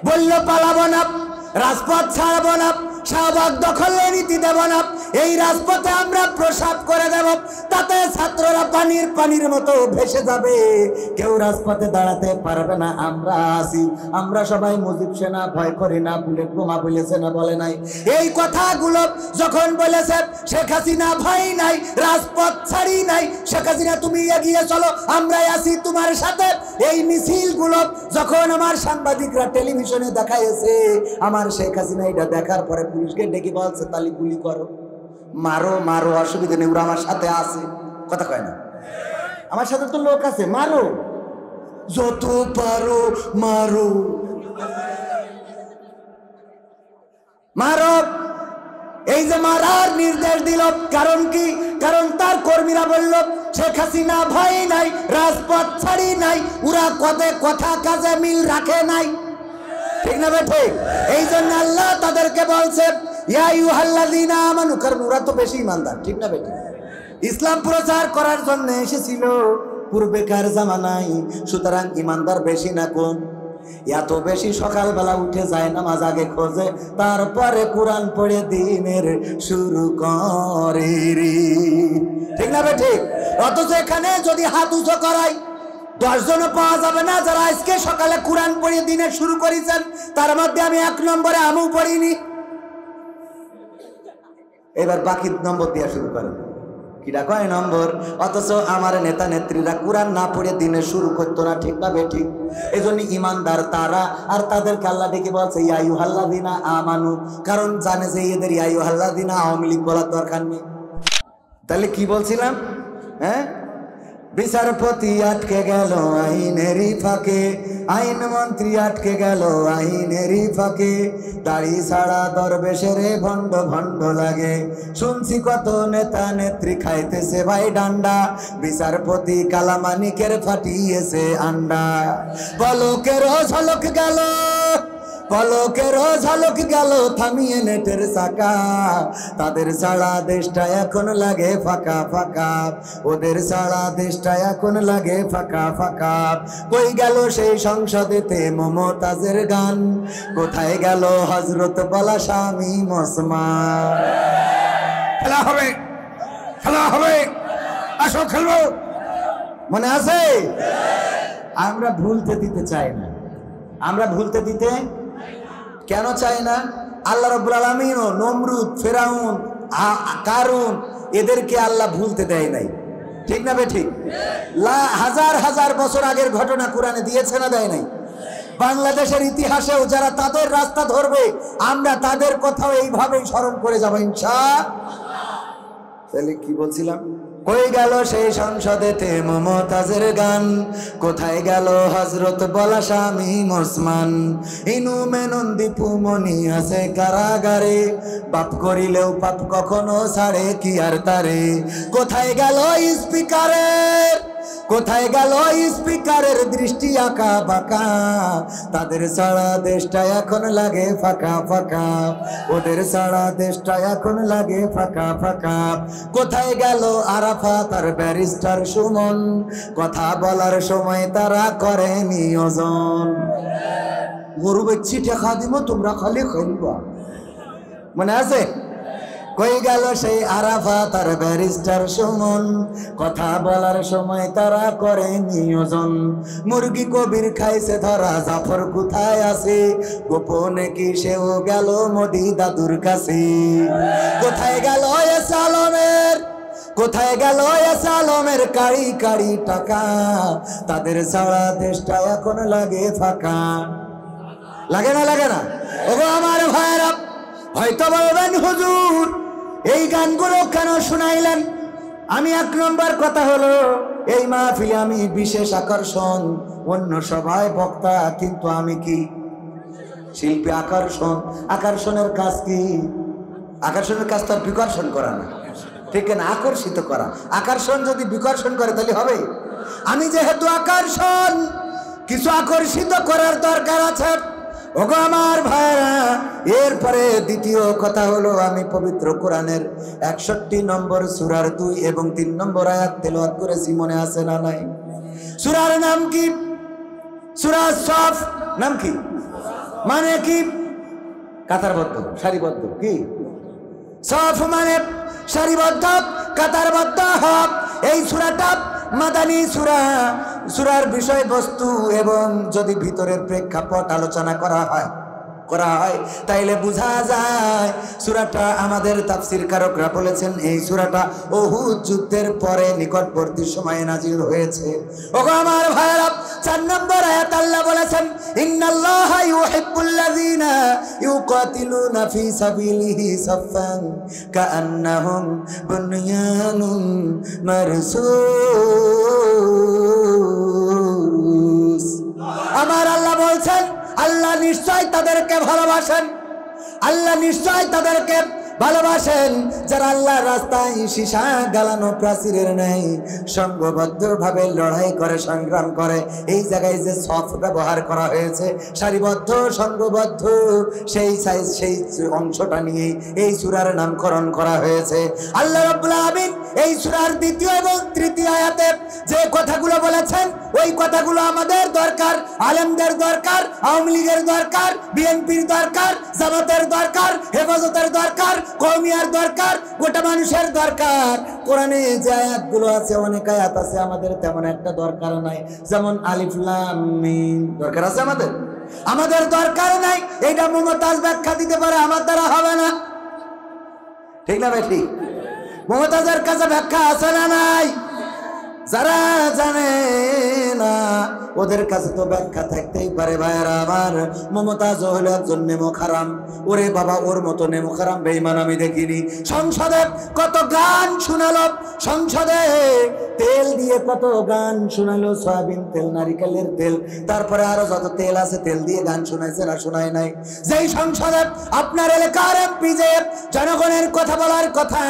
বললো পালাবো না, রাজপথ ছাড়বো না, শাহবাগ দখলের নীতি দেব না, এই রাজপথে আমরা প্রসাব করে দেব, তাতে ছাত্ররা পানির মতো ভেসে যাবে, কেউ রাজপথে দাঁড়াতে পারবে না। আমরা আছি, আমরা সবাই মুজিব সেনা, ভয় করি না, বুলেট বোমা বলেছে না বলে নাই? এই কথাগুলো যখন বলেছে শেখ হাসিনা ভয় নাই, রাজপথ ছাড়ি নাই, শেখ হাসিনা তুমি এগিয়ে চলো, আমরাই আছি তোমার সাথে, এই মিছিলগুলো যখন আমার সাংবাদিকরা টেলিভিশনে দেখাইছে, আমার শেখ হাসিনা এটা দেখার পরে পুলিশকে ডেকে বলছে তালি গুলি করো, মারো মারো, অসুবিধা নেই, ওরা আমার সাথে আছে। কথা কয় না? আমার সাথে তো লোক আছে, মারো যত পারো মারো মারো। এই যে মারার নির্দেশ দিল, কারণ কি? কারণ তার কর্মীরা বলল শেখ হাসিনা ভয় নাই, রাজপথ ছাড়ি নাই, ওরা কথা কাজে মিল রাখে নাই। ঠিক না ঠিক? এই জন্য আল্লাহ তাদেরকে বলছে ইয়া আইয়ুহাল্লাযীনা আমানু, কারণ ওরা তো বেশি ইমানদার। ঠিক না বেটি? ইসলাম প্রচার করার জন্য এসেছিল পূর্বেকার জামানায়, সুতরাং ইমানদার বেশি না কম? এত বেশি সকালবেলা উঠে যায়, নামাজ আগে খোঁজে, তারপরে কোরআন পড়ে দিনের শুরু করে রে। ঠিক না ঠিক? অথচ এখানে যদি হাত উঁচু করাই 10 জনও পাওয়া যাবে না যারা আজকে সকালে কোরআন পড়ে দিনে শুরু করেছেন, তার মধ্যে আমি 1 নম্বরে আমিও পড়িনি। এবার বাকি নম্বর দিয়ে শুরু করেন, কিরা কয় নম্বর? অথচ আমার নেতা নেত্রীরা কোরআন না পড়ে দিনে শুরু করতো না। ঠিক না ঠিক? এই জন্য ইমানদার তারা, আর তাদেরকে আল্লাহ ডেকে বলছে ইয়া আইয়ুহাল্লাযীনা আমানু, কারণ জানে যে এদের ইয়া আইয়ুহাল্লাযীনা আওয়ামী লীগ বলার দরকার নেই। তাহলে কি বলছিলাম? হ্যাঁ, বিচারপতি আটকে গেল আইনেরই ফাঁকে, আইন মন্ত্রী আটকে গেল আইনেরই ফাঁকে, দাড়ি ছাড়া দরবেশের ভণ্ড ভণ্ড লাগে, শুনছি কত নেতা নেত্রী খাইতেছে ভাই ডান্ডা, বিচারপতি কালামানিকের ফাটিয়েছে আন্ডা। পলকেরও ঝলক গেল, পলকেরও ঝলক গেল থামিয়ে নেটের চাকা, তাদের ছাড়া দেশটা এখন লাগে ফাঁকা ফাঁকা, ওদের ছাড়া দেশটা এখন লাগে ফাঁকা ফাঁকা। কই গেল সেই সংসদেতে মমতাজের গান, কোথায় গেল হযরত বলা স্বামী ওসমান? খেলা হবে, খেলা হবে, আসো খেলবো, মনে আছে? আমরা ভুলতে দিতে চাই না, আমরা ভুলতে দিতে কেন চাই না? আল্লাহ রাব্বুল আলামিন ও নমরুদ, ফেরাউন, কারুন এদেরকে আল্লাহ ভুলতে দেয় নাই। ঠিক না ঠিক? হাজার হাজার বছর আগের ঘটনা কোরআনে দিয়েছে না দেয় নাই? বাংলাদেশের ইতিহাসেও যারা তাদের রাস্তা ধরবে, আমরা তাদের কথাও এইভাবেই স্মরণ করে যাব ইনশাআল্লাহ। তাহলে কি বলছিলাম? কই গেল সেই সংসদেতে মমতাজের গান, কোথায় গেল হযরত বলা স্বামী ওসমান? ইনু মেনন দীপু মনি আছে কারাগারে, পাপ করিলেও পাপ কখনো ছাড়ে কি আর তারে? কোথায় গেল স্পিকারের, কোথায় গেল স্পিকারের দৃষ্টি আঁকা বাঁকা, তাদের ছাড়া দেশটা এখন লাগে ফাঁকা ফাঁকা, ওদের ছাড়া দেশটা এখন লাগে ফাঁকা ফাঁকা। কোথায় গেল আরাফাত আর ব্যারিস্টার সুমন, কথা বলার সময় তারা করে নিয়োজন। গরু বেচছি টাকা দিব, তোমরা খালি খাইবা, মনে আছে? কই গেল সেই আরাফাত আর ব্যারিস্টার সুমন, কথা বলার সময় তারা করে নিয়োজন। মুরগি কবির খাইছে ধরা, জাফর কোথায় আছে? গোপনে কি সেও গেল মোদি দাদুর কাছে? কোথায় গেল এস আলমের, কোথায় গেল এস আলমের কাড়ি কাড়ি টাকা, তাদের ছাড়া দেশটা এখন লাগে ফাঁকা। লাগে না? লাগে না? ওগো আমার ভাইরা, হয়তো বলবেন হুজুর এই গানগুলো কেন শুনাইলেন? আমি 1 নম্বর কথা হলো, এই মাহফিলে আমি বিশেষ আকর্ষণ, অন্য সবাই বক্তা, কিন্তু আমি কি শিল্পী? আকর্ষণ। আকর্ষণের কাজ কি? আকর্ষণের কাজ তো আর বিকর্ষণ করা না, ঠিক না? আকর্ষিত করা। আকর্ষণ যদি বিকর্ষণ করে তাহলে হবে? আমি যেহেতু আকর্ষণ, কিছু আকর্ষিত করার দরকার আছে। ওগো আমার ভাইরা, এরপরে দ্বিতীয় কথা হলো, আমি পবিত্র কোরআনের 61 নম্বর সূরার 2 এবং 3 নম্বর আয়াত তেলাওয়াত করেছি, মনে আছে না নাই? সূরার নাম কি? সূরা সফ। নাম কি? মানে কি? কাতারবদ্ধ, সারিবদ্ধ। কি সফ মানে? সারিবদ্ধ, কাতারবদ্ধ হক। এই সূরাটা মাদানী সূরা। সূরার বিষয়বস্তু এবং যদি ভিতরের প্রেক্ষাপট আলোচনা করা হয় তাইলে বোঝা যায় সূরাটা, আমাদের তাফসীর কারকরা বলেছেন এই সূরাটা উহুদ যুদ্ধের পরে নিকটবর্তী সময়ে নাজিল হয়েছে। ওগো আমার ভাইরা, 4 নম্বর আয়াত আল্লাহ বলেছেন ইন্নাল্লাহা ইউহিব্বুল্লাযীনা ইউকাতিলুনা ফী সাবিলিহি সাফফান কাআন্নাহুম বুনয়ানুন মারসুস। আমার আল্লাহ বলছেন, আল্লাহ নিশ্চয় তাদেরকে ভালোবাসেন, আল্লাহ নিশ্চয় তাদেরকে ভালোবাসেন যারা আল্লাহর রাস্তায় সীসা গালানো প্রাচীরের ন্যায় সংঘবদ্ধভাবে লড়াই করে, সংগ্রাম করে। এই জায়গায় যে সফ ব্যবহার করা হয়েছে, সারিবদ্ধ, সংঘবদ্ধ, সেই সাইজ, সেই অংশটা নিয়ে এই সূরার নামকরণ করা হয়েছে। আল্লাহ রাব্বুল আলামিন এই সূরার 2য় এবং 3য় আয়াতে যে কথাগুলো বলেছেন, ওই কথাগুলো আমাদের দরকার, আলেমদের দরকার, আওয়ামী লীগের দরকার, বিএনপির দরকার, জামাতের দরকার, হেফাজতের দরকার, কওমিয়ার দরকার, গোটা মানুষের দরকার। কোরআনে যে আয়াতগুলো আছে, অনেক আয়াত আছে আমাদের তেমন একটা দরকার নাই। যেমন আলিফ লাম মিম দরকার আছে আমাদের দরকার নাই। এটা মুমতাজ ব্যাখ্যা দিতে পারে, আমার দ্বারা হবে না। ঠিক না ভাই? ঠিক। মুমতাজের কাছে ব্যাখ্যা আছে না নাই? যারা জানে না ওদের কাছে তো ব্যাখ্যা থাকতেই পারে। ভাইয়েরা আমার, মমতাজ হলো একজন নেমুখ হারাম। ওরে বাবা, ওর মতো নেমুখ হারাম বেঈমান আমি দেখিনি। সংসদে কত গান শোনালো, সংসদে তেল দিয়ে কত গান শোনালো, সয়াবিন তেল, নারিকেলের তেল, তারপরে আরো যত তেল আছে তেল দিয়ে গান শোনাইছে না শোনায় নাই? যেই সংসদে আপনার এলাকার এমপি যে জনগণের কথা বলার কথা,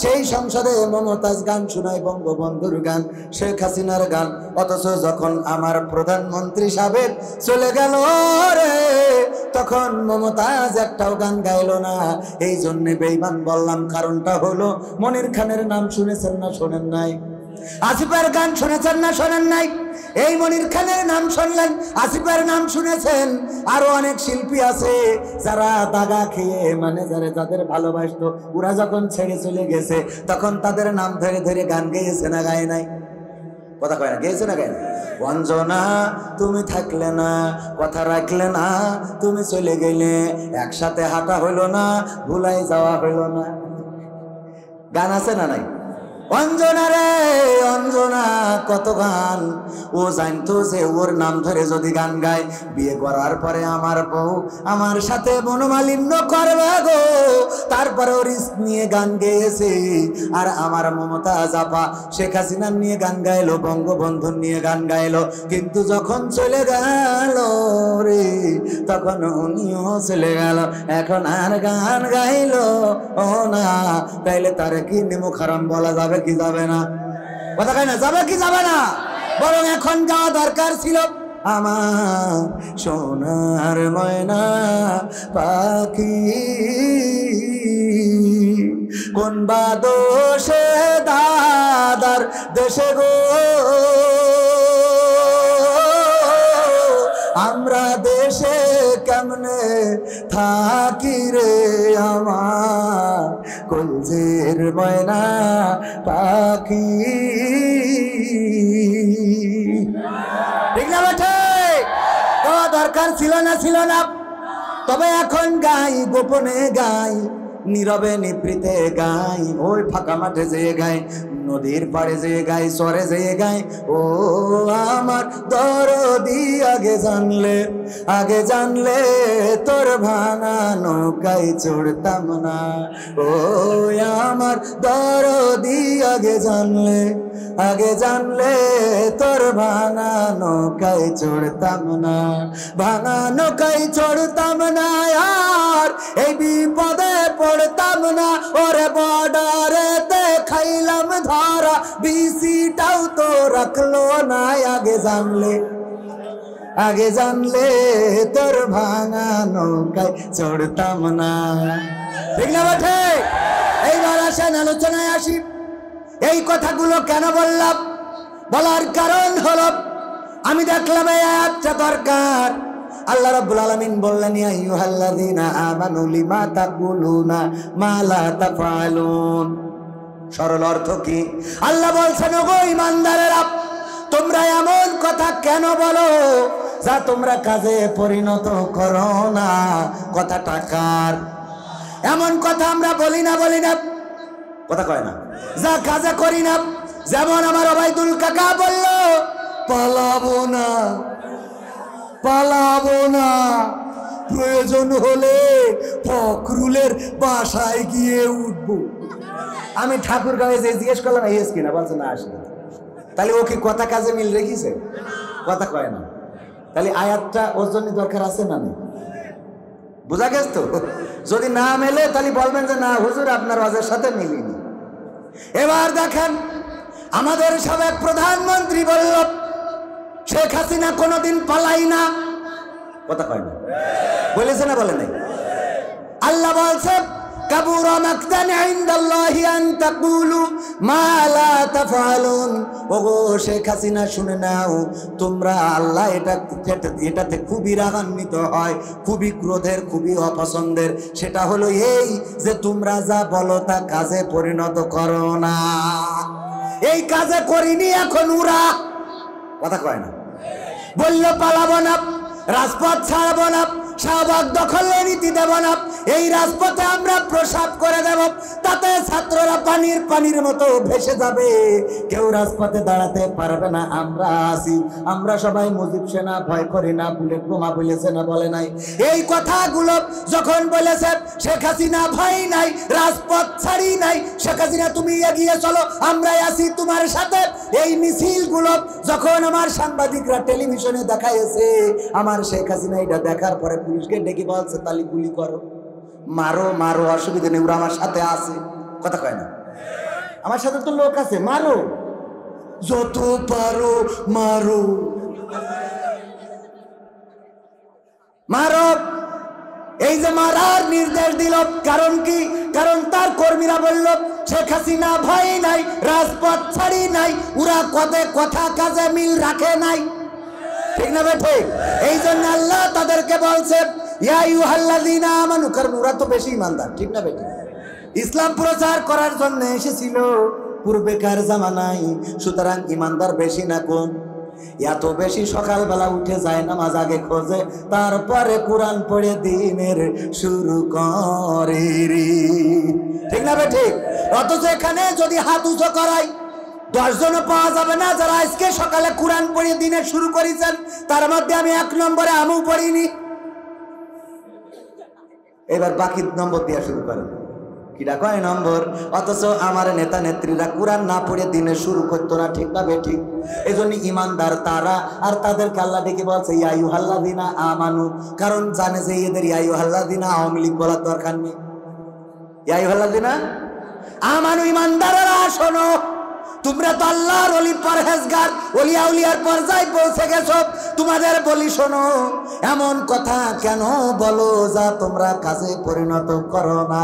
সেই সংসদে মমতাজ গান শোনায়, বঙ্গবন্ধুর গান, শেখ হাসিনার গান। অথচ যখন আমার প্রধানমন্ত্রী সাহেব চলে গেল রে, তখন মমতাজ একটাও গান গাইল না। এই জন্যে বেঈমান বললাম। কারণটা হলো, মনির খানের নাম শুনেছেন না শোনেন নাই? আসিফের গান শুনেছেন না শোনেন নাই? এই মনির খানের নাম শুনলেন, আসিফের নাম শুনেছেন। আরো অনেক শিল্পী আছে যারা দাগা খেয়ে, মানে যাদের ভালোবাসতো, ওরা যখন ছেড়ে চলে গেছে তখন তাদের নাম ধরে ধরে গান গেয়েছে না গায় নাই? কথা কয় না, গেয়েছে না গায় না? অঞ্জনা তুমি থাকলে না, কথা রাখলে না, তুমি চলে গেলে, একসাথে হাঁটা হইল না, ভুলাই যাওয়া হইল না। গান আছে না নাই? অঞ্জনা রে অঞ্জনা, কত গান। ও জানতো যে ওর নাম ধরে যদি গান গায়, বিয়ে করার পরে আমার বউ আমার সাথে মনোমালিন্য করবে গো। তারপরে ওর নিয়ে গান গেয়েছে। আর আমার মমতাজ আপা শেখ হাসিনার নিয়ে গান গাইলো, বঙ্গবন্ধুর নিয়ে গান গাইলো। কিন্তু যখন চলে গেল রে, তখন উনিও চলে গেল, এখন আর গান গাইলো ও না। তাইলে তারে কি নেমুখ হারাম বলা যাবে কি যাবে না? কথা কয় না, যাবে কি যাবে না? বরং এখন যাওয়া দরকার ছিল। আমার সোনার ময়না পাখি কোন বা দোষে দাদার দেশে গো, আমরা দেশে কেমনে থাকি রে আমার কলজের ময়না পাখি। ঠিক না বেঠে? দেওয়া দরকার ছিল না, ছিল না? তবে এখন গাই, গোপনে গাই, নীরবে নিভৃতে গাই, ওই ফাঁকা মাঠে যেয়ে গাই, নদীর পাড়ে যেয়ে গাই, চরে যেয়ে গাই। ও আমার দরদি, আগে জানলে তোর ভাঙা নৌকায় চড়তাম না। ও আমার দরদি, আগে জানলে তোর ভাঙা নৌকায় চড়তাম না, ভাঙা নৌকায় চড়তাম না, আর এই বিপদে পড়তাম না। ওরে বর্ডারেতে খাইলাম ধরা, বিসিটাও তো রাখলো না। আগে জানলে তোর ভাঙা নৌকায় চড়তাম না। ঠিক না বেঠে? এইবার আসেন আলোচনায় আসি। এই কথাগুলো কেন বললাম? বলার কারণ হলো, আমি দেখলাম এই আয়াতটা দরকার। আল্লাহ রাব্বুল আলামিন বললেন ইয়া আইয়ুহাল্লাযীনা আমানু লিমা তাকুলুনা মা লা তাফআলুন। সরল অর্থ কি? আল্লাহ বলছেন ওগো ঈমানদারেরা, তোমরা এমন কথা কেন বলো যা তোমরা কাজে পরিণত করো না। কথাটা কার? এমন কথা আমরা বলি না কথা কয় না, যা কাজে করি না। যেমন আমার ওবাইদুল কাকা বলল পালাবো না, প্রয়োজন হলে ফখরুলের বাসায় গিয়ে উঠবো। আমি ঠাকুরগাঁওয়ে যে জিজ্ঞেস করলাম এস কিনা, বলছে না আসে। তাহলে ও কি কথা কাজে মিল রেখেছে? কথা কয় না। তাহলে আয়াতটা ওর জন্য দরকার আছে না? বোঝা গেছে তো? যদি না মেলে তাহলে বলবেন যে না হুজুর আপনার ওয়াজের সাথে মিলিনি। এবার দেখেন আমাদের সাবেক প্রধানমন্ত্রী বলল শেখ হাসিনা কোনোদিন পালাই না। কথা কয় না, বলেছে না বলে নাই? আল্লাহ বলছে কাবুরা মাকতান ইনদাল্লাহি আন তাকুলু মা লা তাফআলুন। ওগো শেখ হাসিনা শুনে নাও, তোমরা আল্লাহ এটাতে খুবই রাগান্বিত হয়, খুবই ক্রোধের, খুবই অপছন্দের। সেটা হলো এই যে তোমরা যা বলো তা কাজে পরিণত করো না। এই কাজে করিনি এখন উরা। কথা কয় না? বললো পালাবো না, রাজপথ ছাড়বো না, শাহবাগ দখলের নীতি দেব না, এই রাজপথে আমরা প্রসাব করে দেব, তাতে ছাত্ররা পানির মতো ভেসে যাবে, কেউ রাজপথে দাঁড়াতে পারবে না। আমরা আছি, আমরা সবাই মুজিব সেনা, ভয় করি না, বুলেট বোমা বলেছে না বলে নাই? এই কথাগুলো যখন বলেছে শেখ হাসিনা ভয় নাই, রাজপথ ছাড়ি নাই, শেখ হাসিনা তুমি এগিয়ে চলো, আমরাই আছি তোমার সাথে। এই মিছিলগুলো যখন আমার সাংবাদিকরা টেলিভিশনে দেখাইছে, আমার শেখ হাসিনা এটা দেখার পরে পুলিশকে ডেকে বলছে তালি গুলি করো, মারো, অসুবিধা নেই, ওরা আমার সাথে আছে। কথা কয় না? আমার সাথে তো লোক আছে, মারো, যত পারো মারো। এই যে মারার নির্দেশ দিল, কারণ কি? কারণ তার কর্মীরা বলল শেখ হাসিনা ভয় নাই, রাজপথ ছাড়ি নাই, ওরা কথা কাজে মিল রাখে নাই। ঠিক না ঠিক? এই জন্য আল্লাহ তাদেরকে বলছে ইয়া আইয়ুহাল্লাযীনা আমানু, কারণ ওরা তো বেশি ইমানদার। ঠিক না বেটি? ইসলাম প্রচার করার জন্য এসেছিল পূর্বেকার জামানায়, সুতরাং ইমানদার বেশি না কম? এত বেশি সকালবেলা উঠে যায়, নামাজ আগে খোঁজে, তারপরে কোরআন পড়ে দিনের শুরু করে। ঠিক না ঠিক? অথচ এখানে যদি হাত উঁচু করাই 10 জনও পাওয়া যাবে না যারা আজকে সকালে কোরআন পড়ে দিনের শুরু করেছেন। তার মধ্যে আমি 1 নম্বরে আমু পড়িনি। এবার বাকি নম্বর দিয়ে শুরু করেন। কিরা কয় নম্বর? অথচ আমার নেতা নেত্রীরা কোরআন না পড়ে দিনের শুরু করতো না। ঠিক না বেঠিক? এই জন্য ইমানদার তারা, আর তাদেরকে আল্লাহ ডেকে বলছে ইয়া আইয়ুহাল্লাযীনা আমানু, কারণ জানে যে এদের ইয়া আইয়ুহাল্লাযীনা আওয়ামী লীগ বলার দরকার নেই। ইয়া আইয়ুহাল্লাযীনা আমানু, ইমানদারেরা শোনো, তোমরা তো আল্লাহর ওলি পরহেজগার, ওলিয়া উলিয়ার পর্যায়ে পৌঁছে গেছো, তোমাদের বলি শোনো, এমন কথা কেন বলো যা তোমরা কাজে পরিণত করো না।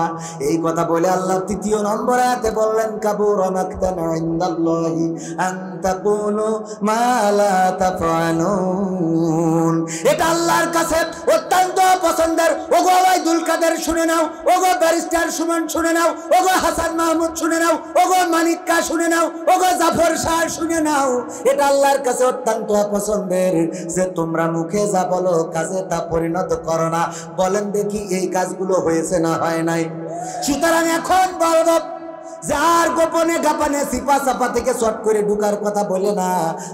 এই কথা বলে আল্লাহ 3 নম্বর আয়াতে বললেন কাবুরা মাকতান ইনদাল্লাহি আন তাকুলু মা লা তাফআলুন। এটা আল্লাহর কাছে অত্যন্ত পছন্দের। ওগো ওবাইদুল কাদের শুনে নাও, ওগো ব্যারিস্টার সুমন শুনে নাও, ওগো হাসান মাহমুদ শুনে নাও, ওগো মানিক্কা শুনে নাও, ওগো জাফর শাহ শুনে নাও, এটা আল্লাহর কাছে অত্যন্ত পছন্দের যে তোমরা মুখে যা বলো কাজে তা পরিণত করো না। বলেন দেখি এই কাজগুলো হয়েছে না হয় নাই? সুতরাং এখন বলবো যে আর গোপনে গাপানে সিপা চাপা থেকে শর্ট করে ঢুকার কথা বলে না,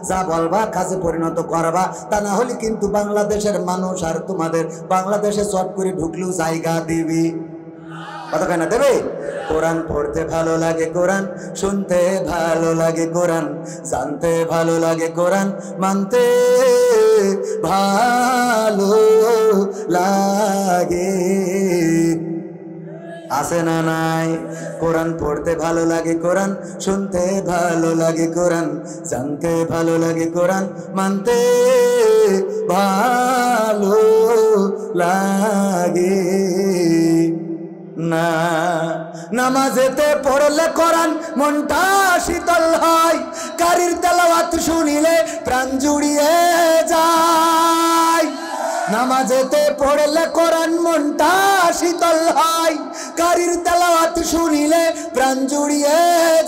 যা বলবা কাজে পরিণত করবা। তা না হলে কিন্তু বাংলাদেশের মানুষ আর তোমাদের বাংলাদেশে শর্ট করে ঢুকলেও জায়গা দিবি। কথা কেন দেবে? কোরআন পড়তে ভালো লাগে, কোরআন শুনতে ভালো লাগে, কোরআন জানতে ভালো লাগে, কোরআন মানতে ভালো লাগে। আছে না নাই? কোরআন পড়তে ভালো লাগে, কোরআন শুনতে ভালো লাগে, কোরআন জানতে ভালো লাগে, কোরআন মানতে ভালো লাগে না। নামাজেতে পড়লে কোরআন মনটা শীতল হয়, কারির তেলাওয়াত শুনিলে প্রাণ জুড়িয়ে যায়। নামাজেতে পড়লে কোরআন মনটা শীতল হয়, কারীর তেলাওয়াত শুনিলে প্রাণ জুড়িয়ে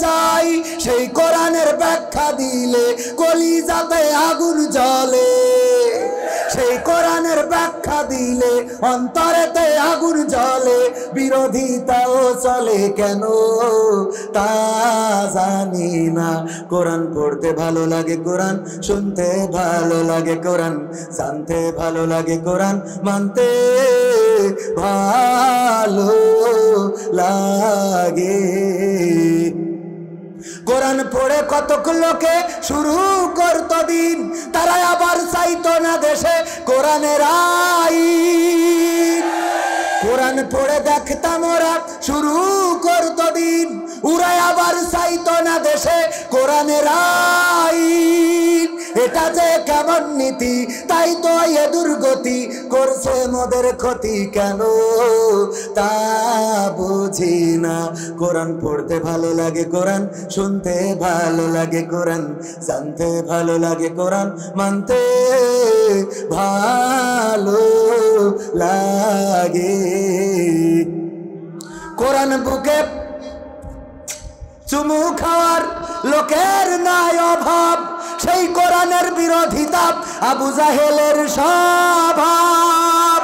যায়, সেই কোরআনের ব্যাখ্যা দিলে কলিজাতে আগুন জ্বলে, সেই কোরআনের ব্যাখ্যা দিলে অন্তরেতে আগুন জ্বলে, বিরোধিতাও চলে কেন তা জানি না। কোরআন পড়তে ভালো লাগে, কোরআন শুনতে ভালো লাগে, কোরআন জানতে ভালো লাগে, কোরআন মানতে ভালো লাগে। কোরআন পড়ে কতক লোকে শুরু করত দিন, তারা আবার চাইতো না দেশে কোরআনের আইন। কোরআন পড়ে দেখতাম ওরা শুরু করত দিন, ওরা আবার চাইতো না দেশে কোরআনের আইন। এটা যে কেমন নীতি, তাই তো এ দুর্গতি করছে মোদের ক্ষতি কেন তা বুঝি না। কোরআন পড়তে ভালো লাগে, কোরআন শুনতে ভালো লাগে, কোরআন জানতে ভালো লাগে, কোরআন মানতে ভালো লাগে। কোরআন বুকে চুমু খাওয়ার লোকের নাই অভাব, সেই কোরআনের বিরোধিতা আবু জাহেলের স্বভাব।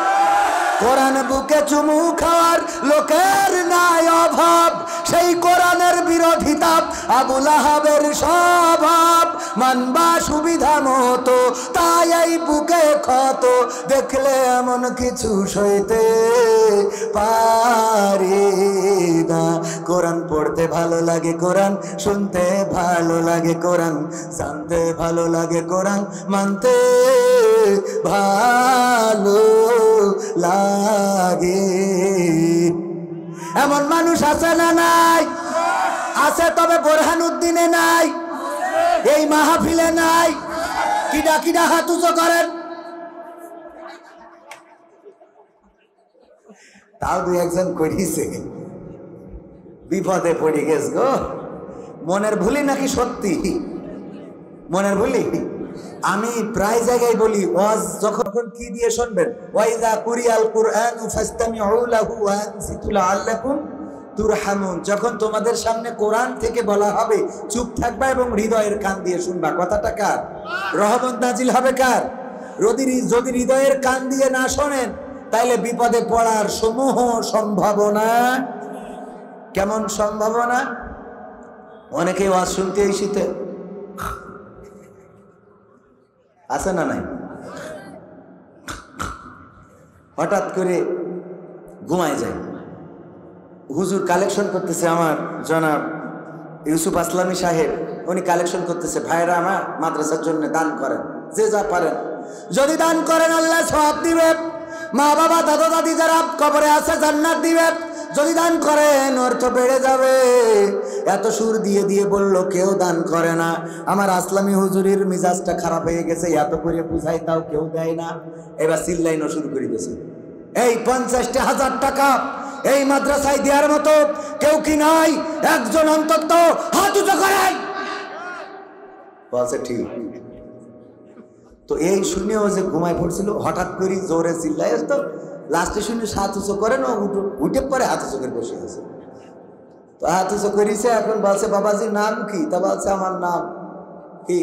কোরআন বুকে চুমু খাওয়ার লোকের নাই অভাব, সেই কোরআনের বিরোধিতা আবু লাহাবের স্বভাব। মানবা সুবিধা মতো তাই এই বুকে ক্ষত, দেখলে এমন কিছু সইতে পারি না। কোরআন পড়তে ভালো লাগে, কোরআন শুনতে ভালো লাগে, কোরআন জানতে ভালো লাগে, কোরআন মানতে ভালো লাগে। এমন মানুষ আছে না নাই? আছে, তবে বোরহানুদ্দিনে নাই, এই মাহফিলে নাই। কিডা কিডা হাত উঁচু করেন? তাও দুই একজন করিছে, বিপদে পড়ে গেছ গো। মনের ভুলি নাকি সত্যি? মনের ভুলি? আমি প্রায় জায়গায় বলি, ওয়াজ যখন কি দিয়ে শুনবেন, ওয়াইজা কুরিয়াল কুরআন ফাসতামিউ লাহু ওয়া আনসিতু লাআল্লাকুম তুরহামুন। যখন তোমাদের সামনে কোরআন থেকে বলা হবে চুপ থাকবা এবং হৃদয়ের কান দিয়ে শুনবা। কথাটা কার? রহমত নাজিল হবে কার? যদি হৃদয়ের কান দিয়ে না শোনেন তাইলে বিপদে পড়ার সমূহ সম্ভাবনা। কেমন সম্ভাবনা? অনেকে ওয়াজ শুনতে এই শীতে আছে না নাই, হঠাৎ করে ঘুমায় যায়। হুজুর কালেকশন করতেছে, আমার জনাব ইউসুফ আসলামী সাহেব, উনি কালেকশন করতেছে, ভাইরা আমার মাদ্রাসার জন্য দান করেন, যে যা পারেন। যদি দান করেন আল্লাহ সওয়াব দিবে, মা বাবা দাদা দাদি যারা কবরে আছে জান্নাত দিবে। যদি দান করেন অর্থ বেড়ে যাবে। এত সুর দিয়ে দিয়ে বলল কেউ দান করে না। আমার আসলামী হুজুরের মিজাজটা খারাপ হয়ে গেছে, এত করে বুঝাই তাও কেউ দেয় না। এবার চিল্লাইনো শুরু করে দিয়েছে, এই 50,000 টাকা এই মাদ্রাসায় দেওয়ার মতো কেউ কি নাই? একজন অন্তত হাত উঁচু করেন। বলছে ঠিক। তো এই শুনেও যে ঘুমায় পড়ছিল, হঠাৎ করে জোরে চিল্লাই তো লাস্টে শুনে হাত উঁচু করেন, ও উঠে পরে হাত উঁচু করে বসে আছে। তো হাত উঁচু করেছে, এখন বলছে বাবাজির নাম কি? তা বলছে আমার নাম কি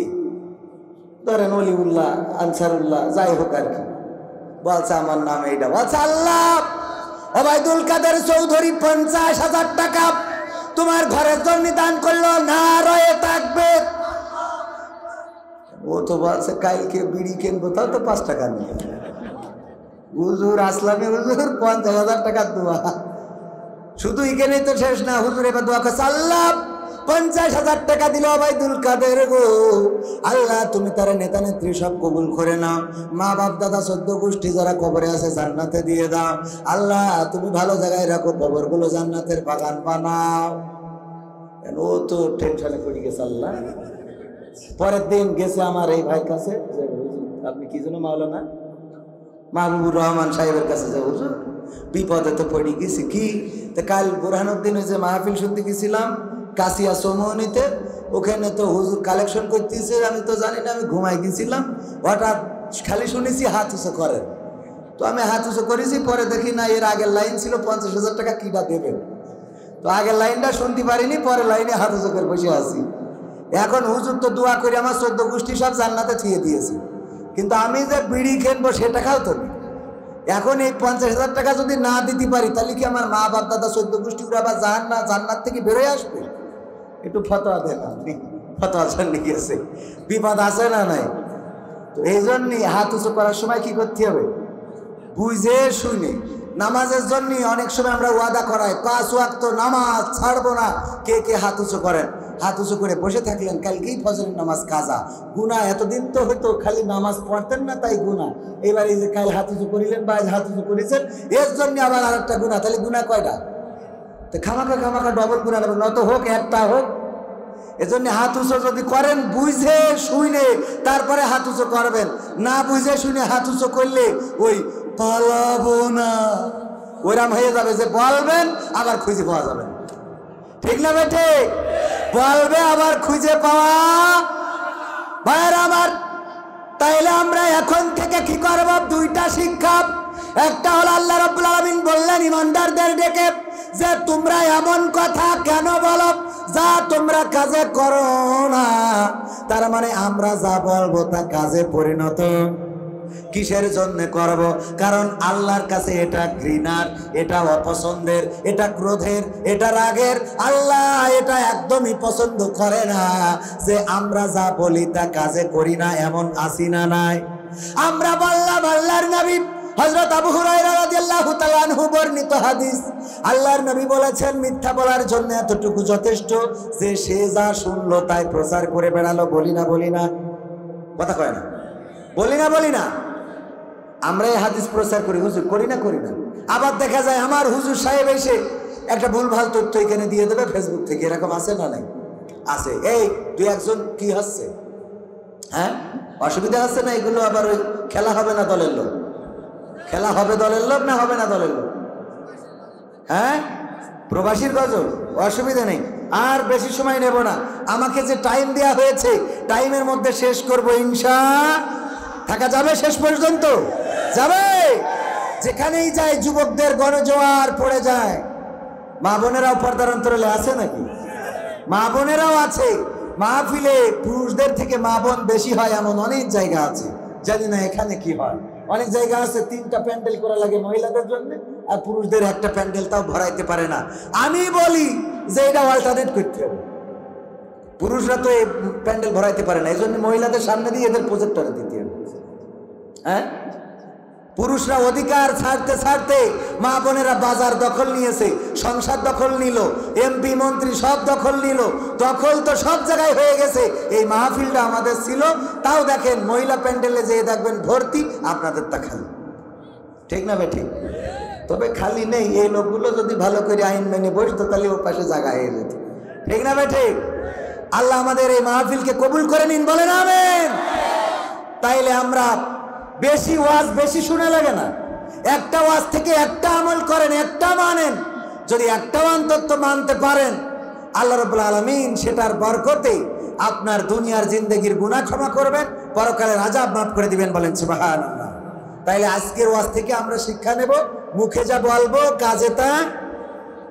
ধরেন অলিউল্লাহ, আনসারুল্লাহ, যাই হোক আর কি। বলছে আমার নাম এইটা। বলছে আল্লাহ, ওবায়দুল কাদের চৌধুরী 50,000 টাকা তোমার ঘরের জন্য দান করলো, না রয়ে থাকবে। ও তো বলছে কালকে বিড়ি কিনবো, তাও তো 5 টাকা নিয়ে। হুজুর আসলামী হুজুর 50,000 টাকা দোয়া। শুধু এখানেই তো শেষ না, হুজুর এবার দোয়া করছে, আল্লাহ 50,000 টাকা দিল ওবায়দুল কাদের গো, আল্লাহ তুমি তার নেতা নেত্রী সব কবুল করে নাও, মা বাপ দাদা 14 গোষ্ঠী যারা কবরে আছে জান্নাতে দিয়ে দাও, আল্লাহ তুমি ভালো জায়গায় রাখো, কবরগুলো জান্নাতের বাগান বানাও। ও তো টেনশনে পড়ে গেছে। আল্লাহ পরের দিন গেছে আমার এই ভাইয়ের কাছে, আপনি কি জন্য মাওলানা মাহবুবুর রহমান সাহেবের কাছে, যে হুজুর বিপদে তো পড়ে গেছি। কি? তো কাল বুরহানুদ্দিন যে মাহফিল শুনতে গেছিলাম কাশিয়া চৌমনিতে, ওখানে তো হুজুর কালেকশন করতেছে, আমি তো জানি না, আমি ঘুমাই গেছিলাম। হঠাৎ খালি শুনেছি হাত উঁচু করেন। তো আমি হাত উঁচু করেছি, পরে দেখি না এর আগের লাইন ছিল 50,000 টাকা কিটা দেবেন। তো আগের লাইনটা শুনতে পারিনি, পরে লাইনে হাত উঁচু করে বসে আছি। এখন হুজুর তো দোয়া করে আমার 14 গোষ্ঠী সব জান্নাতে থিয়ে দিয়েছে, কিন্তু আমি যে বিড়ি কিনবো সে টাকাও তো নেই। এখন এই 50,000 টাকা যদি না দিতে পারি, তাহলে কি আমার মা বাপ দাদা 14 গোষ্ঠী করে আবার জান্নাত থেকে বেরোয় আসবে? একটু ফতোয়া দেন আপনি, ফতোয়া জানিয়ে গেছে, বিপদ আছে না নাই? তো এই জন্যই হাত উঁচু করার সময় কি করতে হবে? বুঝে শুনে। নামাজের জন্য অনেক সময় আমরা ওয়াদা করাই 5 ওয়াক্ত নামাজ ছাড়বো না। কে কে হাত উঁচু করেন? হাত উঁচু করে বসে থাকলেন, কালকেই ফজরের নামাজ কাজা। গুনাহ এতদিন তো হয়তো খালি নামাজ পড়তেন না তাই গুনাহ, এবার এই যে কাল হাত উঁচু করিলেন বা আজ হাত উঁচু করেছেন এর জন্য আবার আরেকটা গুনাহ, তাহলে গুনাহ কয়টা? তো খামাখা ডবল গুনাহ নেবেন, নত হোক একটা হোক। এজন্য হাত উঁচু যদি করেন বুঝে শুনে তারপরে হাত উঁচু করবেন। না বুঝে শুনে হাত উঁচু করলে ওই পালাবো না ওইরাম হয়ে যাবে, যে বলবেন আবার খুঁজে পাওয়া যাবে। ঠিক না বেটে? বলবে আবার খুঁজে পাওয়া ভাইয়ের আমার। তাইলে আমরা এখন থেকে কি করব? 2টা শিক্ষা। একটা হলো আল্লাহ রাব্বুল আলামিন বললেন ইমানদারদের ডেকে যে তোমরা এমন কথা কেন বলো যা তোমরা কাজে করো না। তার মানে আমরা যা বলবো তা কাজে পরিণত কিসের জন্য করব? কারণ আল্লাহর কাছে এটা ঘৃণার, এটা অপছন্দের, এটা ক্রোধের, এটা রাগের। আল্লাহ এটা একদমই পছন্দ করে না যে আমরা যা বলি তা কাজে করি না, এমন আসি না নাই? আমরা বললাম আল্লাহর নবী হযরত আবু হুরায়রা রাদিয়াল্লাহু তাআলা আনহু বর্ণিত হাদিস, আল্লাহর নবী বলেছেন মিথ্যা বলার জন্য এতটুকু যথেষ্ট যে সে যা শুনলো তাই প্রচার করে বেড়ালো। বলি না কথা কয় না, বলি না। আমরা এই হাদিস প্রচার করি, হুজুর করি না। আবার দেখা যায় আমার হুজুর সাহেব এসে একটা ভুলভাল তথ্য এখানে দিয়ে দেবে ফেসবুক থেকে, এরকম আছে না নাই? আছে। এই 2-1 কি হচ্ছে? হ্যাঁ, অসুবিধা আছে না? এগুলো আবার ওই খেলা হবে না দলের লোক? খেলা হবে দলের লোক না হবে না দলের লোক? হ্যাঁ, প্রবাসীর গজল, অসুবিধা নেই। আর বেশি সময় নেব না, আমাকে যে টাইম দেওয়া হয়েছে টাইমের মধ্যে শেষ করবো ইনশাআল্লাহ। থাকা যাবে শেষ পর্যন্ত? যাবে। যেখানেই যায় যুবকদের গণজোয়ার পড়ে যায়। মা বোনেরাও পর্দার অন্তরালে আছে নাকি? মা বোনেরাও আছে। মাহফিলে পুরুষদের থেকে মা বোন বেশি হয় এমন অনেক জায়গা আছে, জানি না এখানে কি হয়। অনেক জায়গা আছে 3টা প্যান্ডেল করা লাগে মহিলাদের জন্য, আর পুরুষদের একটা প্যান্ডেল তাও ভরাইতে পারে না। আমি বলি যে এটা অল্টারনেট করতে হবে। পুরুষরা তো এই প্যান্ডেল ভরাইতে পারে না, এই জন্য মহিলাদের সামনে দিয়ে এদের প্রজেক্টরে দিতে হবে। হ্যাঁ, পুরুষরা অধিকার ছাড়তে মা বোনেরা বাজার দখল নিয়েছে, সংসার দখল নিল, এমপি মন্ত্রী সব দখল নিল। দখল তো সব জায়গায় হয়ে গেছে। এই মাহফিলটা আমাদের ছিল, তাও দেখেন মহিলা প্যান্ডেলে যেয়ে দেখবেন ভর্তি, আপনাদের তা খালি। ঠিক না ভাই? ঠিক। তবে খালি নেই, এই লোকগুলো যদি ভালো করে আইন মেনে বসতো তাহলে ও পাশে জায়গা হয়ে যেত। ঠিক না ভাই? ঠিক। আল্লাহ আমাদের এই মাহফিলকে কবুল করে নিন, বলেন আমিন। তাইলে আমরা বেশি ওয়াজ বেশি শুনে লাগে না, একটা ওয়াজ থেকে একটা আমল করেন, একটা মানেন। যদি একটা অন্তত মানতে পারেন, আল্লাহ রাব্বুল আলামিন সেটার বরকতে আপনার দুনিয়ার জিন্দেগির গুনাহ ক্ষমা করবেন, পরকালের আযাব মাফ করে দিবেন। বলেন সুবহানাল্লাহ। তাইলে আজকের ওয়াজ থেকে আমরা শিক্ষা নেব, মুখে যা বলবো কাজে তা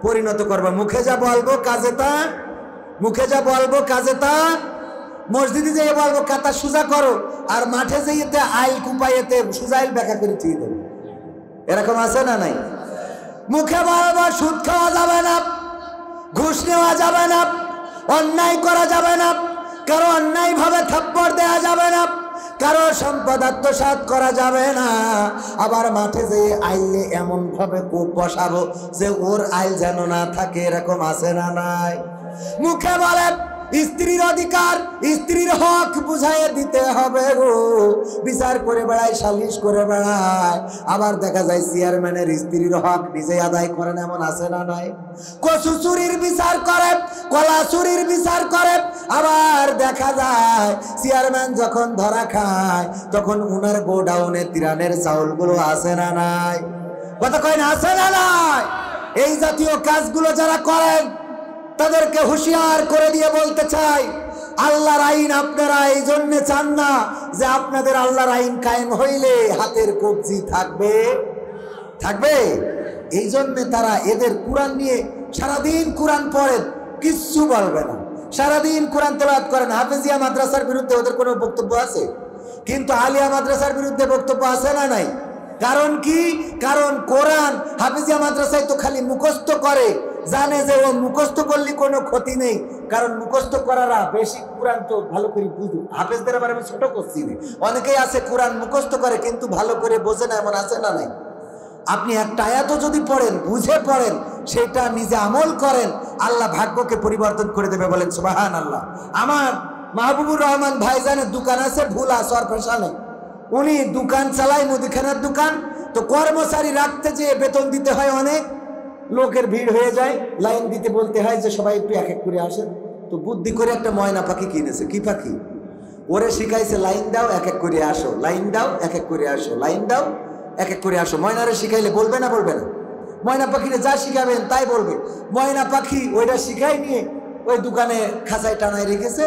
পরিণত করব। মুখে যা বলবো কাজে তা মসজিদে যেয়ে বলবো কাতা সোজা করো, আর মাঠে যেতে আইল কুপাইতে সোজা আইল ব্যাখ্যা করে দিয়ে দেবো। এরকম আছে না নাই? মুখে বলবো সুদ খাওয়া যাবে না, ঘুষ নেওয়া যাবে না, অন্যায় করা যাবে না, কারো অন্যায় ভাবে থাপ্পড় দেওয়া যাবে না, কারো সম্পদ আত্মসাৎ করা যাবে না। আবার মাঠে যেয়ে আইলে এমন ভাবে কূপ বসাবো যে ওর আইল যেন না থাকে। এরকম আছে না নাই? মুখে বলে স্ত্রীর অধিকার, স্ত্রীর হক বুঝাই দিতে হবে গো। বিচার করে বেড়ায়, সালিশ করে বেড়ায়, আবার দেখা যায় চেয়ারম্যানের স্ত্রীর হক নিজে আদায় করেন, এমন আছে না নাই? কচু চুরির বিচার করে, কলা চুরির বিচার করে, আবার দেখা যায় চেয়ারম্যান যখন ধরা খায় তখন উনার গোডাউনে তিরানের চাউলগুলো আছে না নাই? কথা কয় না, আছে না নাই? এই জাতীয় কাজগুলো যারা করেন তাদেরকে হুঁশিয়ার করে দিয়ে বলতে চাই, আল্লাহর আইন আপনারা এই জন্য চান না যে আপনাদের আল্লাহর আইন কায়েম হইলে হাতের কবজি থাকবে থাকবে এই জন্য তারা এদের কোরআন নিয়ে সারাদিন কোরআন পড়েন, কিচ্ছু বলবে না, সারাদিন কোরআন তেলাওয়াত করেন। হাফেজিয়া মাদ্রাসার বিরুদ্ধে ওদের কোনো বক্তব্য আছে? কিন্তু আলিয়া মাদ্রাসার বিরুদ্ধে বক্তব্য আছে না নাই? কারণ কি? কারণ কোরআন হাফেজিয়া মাদ্রাসায় তো খালি মুখস্থ করে, জানে যে ও মুখস্থ করলে কোনো ক্ষতি নেই, কারণ মুখস্থ করারা বেশি কোরআন তো ভালো করে বুঝু। হাফেজদের আবার আমি ছোট করছি না, অনেকেই আছে কোরআন মুখস্থ করে কিন্তু ভালো করে বোঝে না, এমন আছে না নাই? আপনি একটা আয়াতও যদি পড়েন, বুঝে পড়েন, সেটা নিজে আমল করেন, আল্লাহ ভাগ্যকে পরিবর্তন করে দেবে। বলেন সুবহানাল্লাহ। আমার মাহবুবুর রহমান ভাইজানের দোকান আছে ভুলা সরফেশনে, উনি দোকান চালায়, মুদিখানার দোকান। তো কর্মচারী রাখতে যে বেতন দিতে হয়, অনেক লোকের ভিড় হয়ে যায়, লাইন দিতে বলতে হয় যে সবাই একটু এক এক করে আসেন। তো বুদ্ধি করে একটা ময়না পাখি কিনেছে। কি পাখি? ওরে শিখাইছে লাইন দাও এক এক করে আসো, লাইন দাও এক এক করে আসো, লাইন দাও এক এক করে আসো। ময়নারে শিখাইলে বলবে না? বলবে না? ময়না পাখিরে যা শিখাবেন তাই বলবে। ময়না পাখি ওইটা শিখাই নিয়ে ওই দোকানে খাঁচায় টানায় রেখেছে।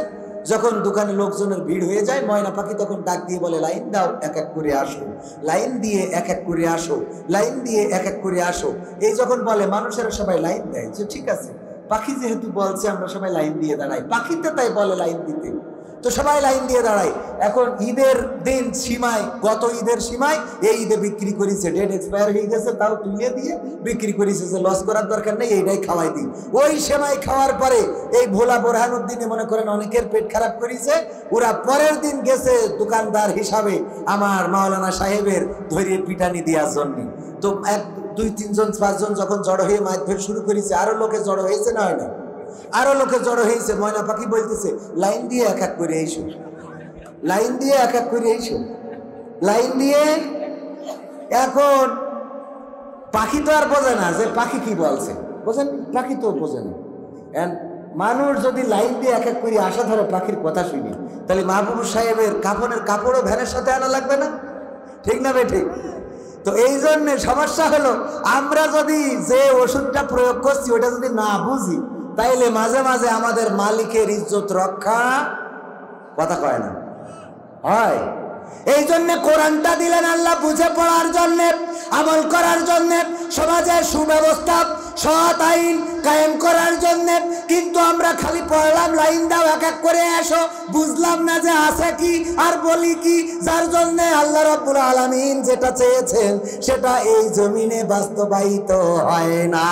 যখন দোকানে লোকজনের ভিড় হয়ে যায়, ময়না পাখি তখন ডাক দিয়ে বলে লাইন দাও এক এক করে আসো, লাইন দিয়ে এক এক করে আসো, লাইন দিয়ে এক এক করে আসো। এই যখন বলে মানুষেরা সবাই লাইন দেয়, যে ঠিক আছে, পাখি যেহেতু বলছে আমরা সবাই লাইন দিয়ে দাঁড়াই, পাখিতে তাই বলে লাইন দিতে। তো সবাই লাইন দিয়ে দাঁড়ায়। এখন ঈদের দিন সীমায়, গত ঈদের সীমায় এই ঈদে বিক্রি করেছে, ডেট এক্সপায়ার হয়ে গেছে, তাও তুলে দিয়ে বিক্রি করেছে যে লস করার দরকার নেই, এইটাই খাওয়াই দিই। ওই সেমাই খাওয়ার পরে এই ভোলা বোরহানুদ্দিনে মনে করেন অনেকের পেট খারাপ করেছে, ওরা পরের দিন গেছে দোকানদার হিসাবে আমার মাওলানা সাহেবের ধরিয়ে পিটানি দেওয়ার জন্য। তো এক দুই তিনজন পাঁচজন যখন জড়ো হয়ে মারধর শুরু করেছে, আরো লোকে জড়ো হয়েছে না হয় না? আরো লোকে জড়ো হয়েছে। ময়না পাখি বলতেছে লাইন দিয়ে এক এক করে এইসো, লাইন দিয়ে এক এক করে এইসো, লাইন দিয়ে। এখন পাখি তো আর বোঝে না যে পাখি কি বলছে, বোঝেন? পাখি তো বোঝে না। মানুষ যদি লাইন দিয়ে এক এক করে আসা ধরে পাখির কথা শুনি, তাহলে মাহবুব সাহেবের কাফনের কাপড়ও ভ্যানের সাথে আনা লাগবে না? ঠিক না ভাই? ঠিক। তো এই জন্যে সমস্যা হলো, আমরা যদি যে ওষুধটা প্রয়োগ করছি ওটা যদি না বুঝি, তাইলে মাঝে মাঝে আমাদের মালিকের ইজ্জত রক্ষা কথা কয় না হয়। এই জন্য কোরআনটা দিলেন আল্লাহ বুঝে পড়ার জন্য, আমল করার জন্য, সমাজের সুব্যবস্থা সৎ আইন কায়েম করার জন্য। কিন্তু আমরা খালি পড়লাম লাইন দাও এক এক করে আসো, বুঝলাম না যে আছে কি আর বলি কি, যার জন্য আল্লাহ রাব্বুল আলামিন যেটা চেয়েছেন সেটা এই জমিনে বাস্তবায়িত হয় না।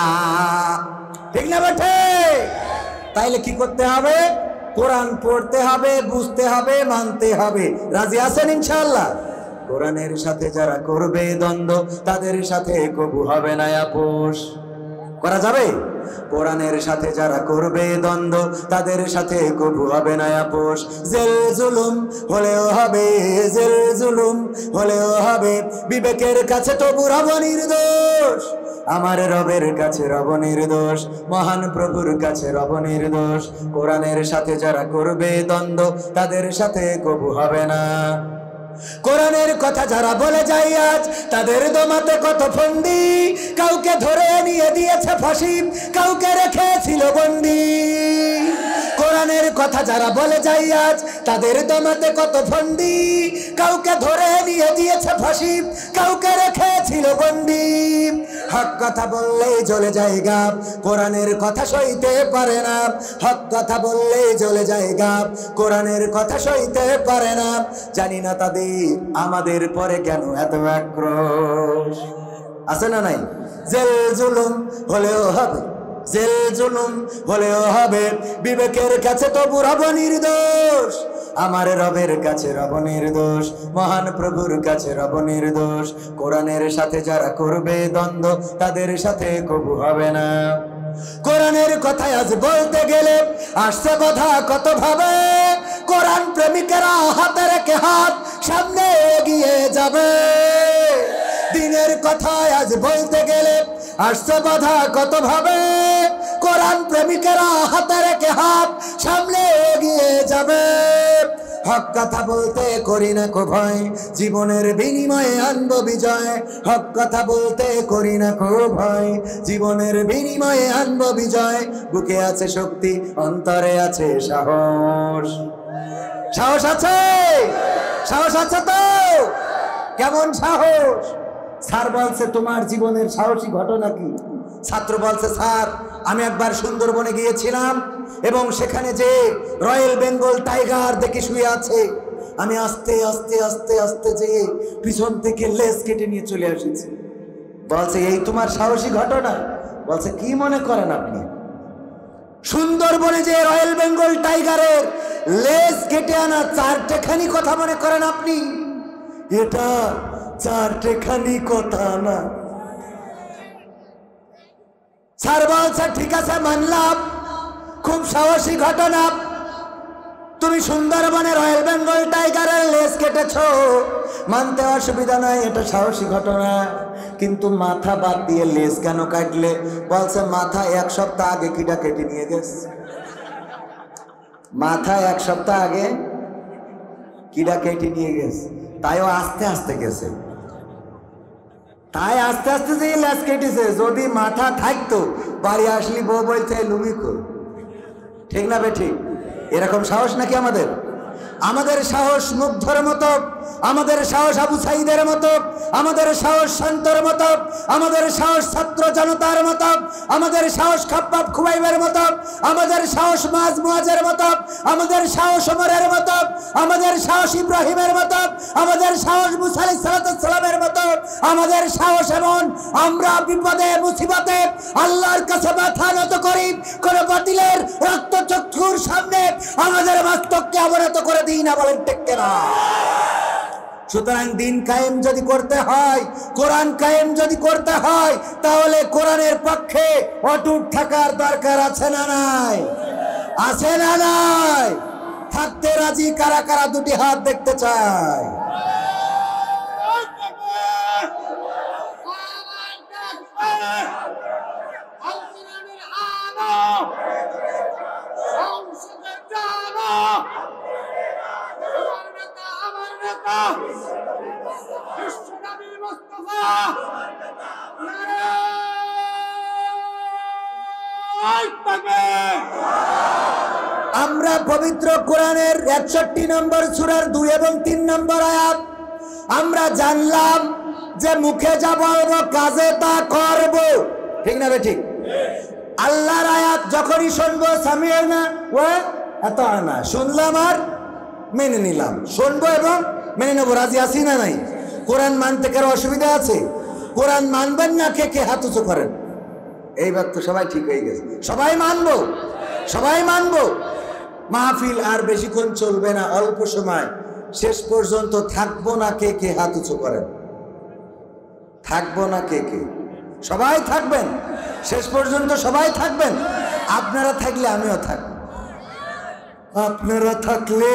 ঠিক না বেঠে? তাইলে কি করতে হবে? কোরআন পড়তে হবে, বুঝতে হবে, মানতে হবে। রাজি আছেন ইনশাআল্লাহ? কোরআনের সাথে যারা করবে দ্বন্দ্ব, তাদের সাথে কবু হবে না আপোষ। করা যাবে? কোরআনের সাথে যারা করবে দ্বন্দ্ব, তাদের সাথে কবু হবে না আপোষ। জেল জুলুম হলেও হবে, জেল জুলুম হলেও হবে, বিবেকের কাছে তবু রব নির্দোষ। আমার রবের কাছে রব নির্দোষ, মহান প্রভুর কাছে রব নির্দোষ। কোরআনের সাথে যারা করবে দ্বন্দ্ব, তাদের সাথে কবু হবে না। কোরআনের কথা যারা বলে যায় আজ, তাদের দমাতে কত ফন্দি, কাউকে ধরে নিয়ে দিয়েছে ফাঁসি, কাউকে রেখেছিল বন্দি। কোরআনের কথা যারা বলে যায় আজ, তাদের দমাতে কত ফন্দি, কাউকে ধরে নিয়ে দিয়েছে ফাঁসি, কাউকে রেখেছিল বন্দি। হক কথা বললেই জ্বলে যায় গাব, কোরআনের কথা সইতে পারে না। হক কথা বললেই জ্বলে যায় গাব, কোরআনের কথা সইতে পারে না। জানি না তাদের আমাদের পরে কেন এত আক্রোশ। আছে না নাই? জেল জুলুম হলেও হবে, জেল জুলুম হলেও হবে, বিবেকের কাছে তবু রব নির্দোষ। আমার রবের কাছে রব নির্দোষ, মহান প্রভুর কাছে রব নির্দোষ। কোরআনের সাথে যারা করবে দ্বন্দ্ব, তাদের সাথে কবু হবে না। কোরআনের কথা আজ বলতে গেলে আসছে বাধা কত ভাবে, কোরআন প্রেমিকেরা হাতে রেখে হাত সামনে এগিয়ে যাবে। দিনের কথা আজ বলতে গেলে আসছে বাধা কত ভাবে, কোরআন প্রেমিকেরা হাতে রেখে হাত সামনে এগিয়ে যাবে। হক কথা বলতে করি না কো ভয়, জীবনের বিনিময়ে আনবো বিজয়। হক কথা বলতে করি না কো ভয়, জীবনের বিনিময়ে আনবো বিজয়। বুকে আছে শক্তি, অন্তরে আছে সাহস। সাহস আছে? সাহস আছে তো? কেমন সাহস? স্যার বলছে তোমার জীবনের সাহসী ঘটনা কি? ছাত্র বলছে স্যার আমি একবার সুন্দরবনে গিয়েছিলাম এবং সেখানে যে রয়্যাল বেঙ্গল টাইগার দেখে শুয়ে আছে, আমি আস্তে আস্তে আস্তে আস্তে যেয়ে পিছন থেকে লেজ কেটে নিয়ে চলে এসেছি। বলছে এই তোমার সাহসী ঘটনা? বলছে কি মনে করেন আপনি, সুন্দরবনে যে রয়্যাল বেঙ্গল টাইগারের লেজ কেটে আনা চারটেখানি কথা মনে করেন আপনি? এটা চারটেখানি কথা না। স্যার বলছে ঠিক আছে মানলাম, খুব সাহসী ঘটনা, তুমি সুন্দরবনে রয়্যাল বেঙ্গল টাইগারের লেজ কেটেছ, মানতে অসুবিধা নাই, এটা সাহসী ঘটনা। কিন্তু মাথা বাদ দিয়ে লেজ কেন কাটলে? বলছে মাথা এক সপ্তাহ আগে কিটা কেটে নিয়ে গেছে। মাথা এক সপ্তাহ আগে কিটা কেটে নিয়ে গেছে, তাইও আস্তে আস্তে গেছে, তাই আস্তে আস্তে যে লেজ কেটেছে। যদি মাথা থাকতো বাড়ি আসলি বউ বলছে লুঙ্গি কর, ঠিক না বে ঠিক? এরকম সাহস নাকি আমাদের? আমাদের সাহস মুগ্ধর মতো, আমাদের সাহস আবু সাইদের মতো, আমাদের সাহস শান্তর মতো, আমাদের সাহস ছাত্র জনতার মতো, আমাদের সাহস খাব্বাব খুবাইবের মতো, আমাদের সাহস মাজ মুয়াজের মতো, আমাদের সাহস ওমরের মতো, আমাদের সাহস ইব্রাহিমের মতো, আমাদের সাহস মুসা আলাইহিস সালামের মতো, আমাদের সাহস এমন আমরা বিপদে মুসিবতে আল্লাহর কাছে মাথা নত করি, কোন বাতিলের রক্তচক্ষুর সামনে আমাদের মস্তককে অবনত করে দিই না। বলেন ঠিক কিনা? সুতরাং দিন কায়েম যদি করতে হয়, কোরআন কায়েম যদি করতে হয়, তাহলে কোরআনের পক্ষে অটুট থাকার দরকার আছে না নাই? আছে না নাই? থাকতে রাজি কারা কারা? দুটি হাত দেখতে চাই। আমরা পবিত্র কোরআনের 61 নম্বর সূরার 2 এবং 3 নম্বর আয়াত আমরা জানলাম যে মুখে যা বলবো কাজে তা করব, ঠিক না ঠিক? আল্লাহর আয়াত যখনই শুনবো সামি'না ওয়া আতা'না, শুনলাম আর মেনে নিলাম, শুনবো এবং মেনে নেবো। রাজি আছি না নাই? কোরআন মানতে কারো অসুবিধা আছে? কোরআন মানবেন না কে কে হাত উঁচু করেন? এইবার তো সবাই ঠিক হয়ে গেছে, সবাই মানবো, সবাই মানবো। মাহফিল আর বেশিক্ষণ চলবে না, অল্প সময়, শেষ পর্যন্ত থাকবো না কে কে হাত উঁচু করেন? থাকবো না কে কে? সবাই থাকবেন, শেষ পর্যন্ত সবাই থাকবেন। আপনারা থাকলে আমিও থাকবো, আপনারা থাকলে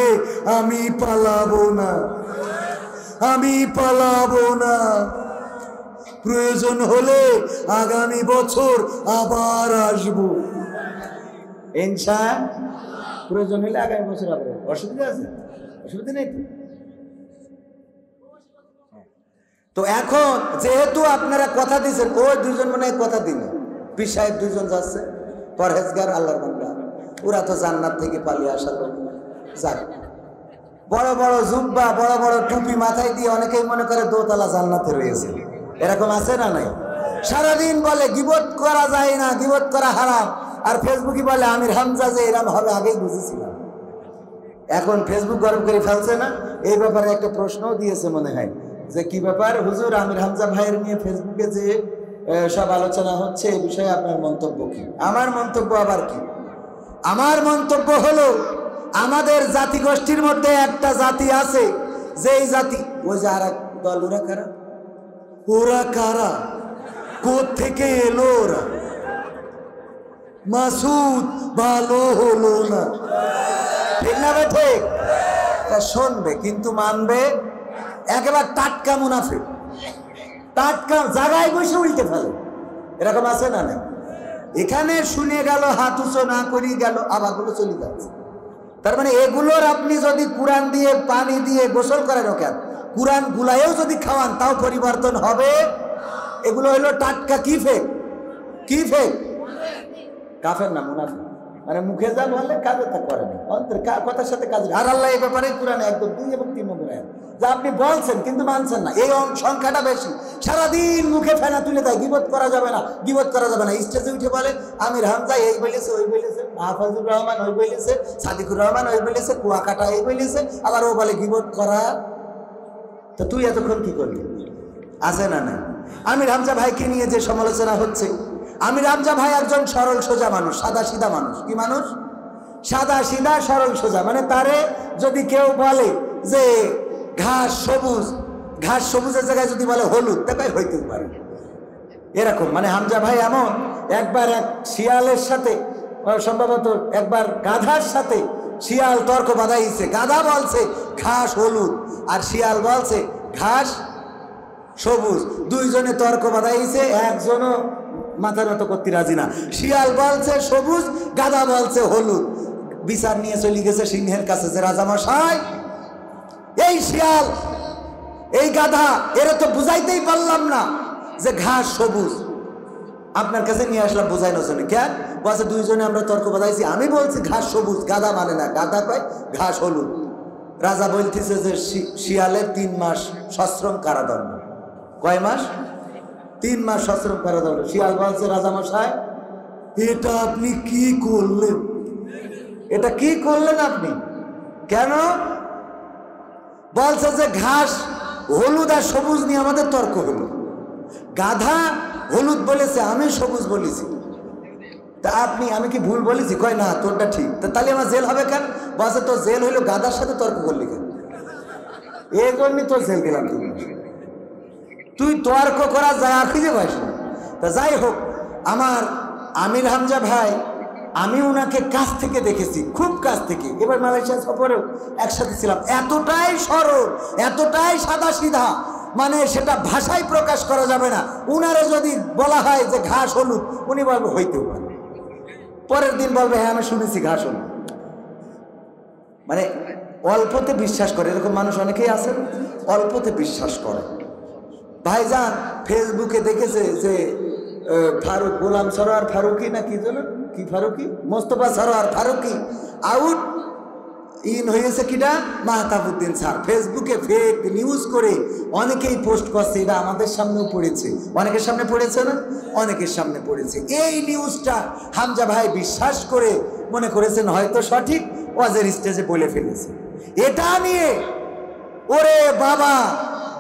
আমি পালাবো না, আমি পালাবো না। প্রয়োজন হলে আগামী বছর আবার আসবো ইনশাআল্লাহ। প্রয়োজন হলে আগামী বছর আবার। অসুবিধা আছে? অসুবিধা নেই তো? তো এখন যেহেতু আপনারা কথা দিয়েছেন, ওই দুইজন মনে হয় কথা দিন, পীর সাহেব দুইজন যাচ্ছে, পরহেজগার আল্লাহর বান্দা, ওরা তো জান্নাত থেকে পালিয়ে আসা লোক। যাক, বড় বড় জুব্বা, বড় বড় টুপি মাথায় দিয়ে অনেকেই মনে করে দোতলা জান্নাতে রয়েছে, এরকম আছে না নাই? সারাদিন বলে গিবত করা যায় না, গিবত করা হারাম, আর ফেসবুকে বলে আমির হামজা যে এরম হবে আগেই বুঝেছিলাম। এখন ফেসবুক গরম করে ফেলছে না? এই ব্যাপারে একটা প্রশ্নও দিয়েছে মনে হয়, যে কি ব্যাপার হুজুর, আমির হামজা ভাইয়ের নিয়ে ফেসবুকে যে সব আলোচনা হচ্ছে, এই বিষয়ে আপনার মন্তব্য কি? আমার মন্তব্য আবার কি? আমার মন্তব্য হলো, আমাদের জাতিগোষ্ঠীর মধ্যে একটা জাতি আছে, যেই জাতি, ওই যে আর এক দল, ওরা কারা? ওরা কারা? কোত্থেকে এলো ওরা? মাসুদ ভালো হলো না, ঠিক না বে ঠিক? শুনবে কিন্তু মানবে একেবারে টাটকা মুনাফিক, টাটকা জায়গায় বসে উল্টে ফেলে, এরকম আছে না? না, এখানে শুনে গেল, হাত উঁচু না করি গেল, আবার গুলো চলে যাচ্ছে। তার মানে এগুলোর আপনি যদি কোরআন দিয়ে পানি দিয়ে গোসল করেন কেন, কোরআন গুলাইও যদি খাওয়ান তাও পরিবর্তন হবে। এগুলো হলো টাটকা কি ফেক, কি ফেক, কাফের না মুনাফিক। মানে মুখে যা বললে কাজে তা করে না, অন্তরের কথার সাথে কাজ। আর আল্লাহ এই ব্যাপারে কোরআনে একদম 2 এবং 3 নম্বর আয়াত যা আপনি বলছেন কিন্তু মানছেন না, এই সংখ্যাটা বেশি। সারাদিন মুখে ফেনা তুলে দেয়, গিবত করা যাবে না, গিবত করা যাবে না। স্টেজে উঠে বলে আমির হামজা এই বলেছে, ওই বলেছে, মাহফুজুর রহমান ওই বলেছে, সাদিকুর রহমান ওই বলেছে, কুয়াকাটা এই বলেছে, আবার ও বলে গিবত করা। তো তুই এতক্ষণ কি করলি? আছে না না? আমির হামজা ভাইকে নিয়ে যে সমালোচনা হচ্ছে, আমির হামজা ভাই একজন সরল সোজা মানুষ, সাদা সিধা মানুষ। কি মানুষ? সাদা সিধা সরল সোজা। মানে তারে যদি কেউ বলে যে ঘাস সবুজ, ঘাস সবুজের জায়গায় যদি বলে হলুদ, তাই হইতেই পারে এরকম। মানে হামজা ভাই এমন, একবার এক শিয়ালের সাথে, সম্ভবত একবার গাধার সাথে শিয়াল তর্ক বাঁধাইছে। গাধা বলছে ঘাস হলুদ আর শিয়াল বলছে ঘাস সবুজ। দুইজনে তর্ক বাঁধাইছে, একজনও মাথা নত করতে রাজি না। শিয়াল বলছে সবুজ, গাধা বলছে হলুদ। বিচার নিয়ে চলে গেছে সিংহের কাছে যে রাজামশাই, এই শিয়াল এই গাধা এরা তো বুঝাইতেই পারলাম না যে ঘাস সবুজ, আপনার কাছে নিয়ে আসলাম বোঝাইনোর জন্য। কেন? বলছে দুইজনে আমরা তর্ক বাঁধাইছি, আমি বলছি ঘাস সবুজ, গাধা মানে না, গাধা কয় ঘাস হলুদ। রাজা বলতেছে যে শিয়ালের 3 মাস সশ্রম কারাদণ্ড। কয় মাস? 3 মাস সশ্রম কারাদণ্ড। শিয়াল বলছে রাজামশাই এটা আপনি কি করলেন, এটা কি করলেন আপনি? কেন? বলছে যে ঘাস হলুদ আর সবুজ নিয়ে আমাদের তর্ক হলো, গাধা হলুদ বলেছে, আমি সবুজ বলেছি, তা আপনি, আমি কি ভুল বলেছি? কয় না, তোরটা ঠিক। তাহলে আমার জেল হবে কেন? বলছে তোর জেল হইলো গাধার সাথে তর্ক করলি কেন, এই জন্যই তোর জেল দিলাম। তুই তর্ক করা যায় খুঁজে পাইস না। তা যাই হোক, আমার আমির হামজা ভাই, আমি ওনাকে কাছ থেকে দেখেছি, খুব কাছ থেকে। এবার মালয়েশিয়া সফরেও একসাথে ছিলাম। এতটাই সরল, এতটাই সাদা সিধা, মানে সেটা ভাষায় প্রকাশ করা যাবে না। উনারে যদি বলা হয় যে ঘাস হলুদ, উনি বলবে হইতেও পারে, পরের দিন বলবে হ্যাঁ আমি শুনেছি ঘাস হলুদ। মানে অল্পতে বিশ্বাস করে, এরকম মানুষ অনেকেই আছেন, অল্পতে বিশ্বাস করে। ভাইজান ফেসবুকে দেখেছে যে ফারুক, গোলাম সরোয়ার ফারুকি না কি যেন, কি ফারুকি, মোস্তফা সরোয়ার ফারুকি আউট ইন হয়েছে কিনা মাহতাবুদ্দিন স্যার। ফেসবুকে ফেক নিউজ করে অনেকেই পোস্ট করছে, এটা আমাদের সামনেও পড়েছে। অনেকের সামনে পড়েছে না? অনেকের সামনে পড়েছে। এই নিউজটা হামজা ভাই বিশ্বাস করে মনে করেছেন হয়তো সঠিক, ওয়াজের স্টেজে বলে ফেলেছে। এটা নিয়ে ওরে বাবা,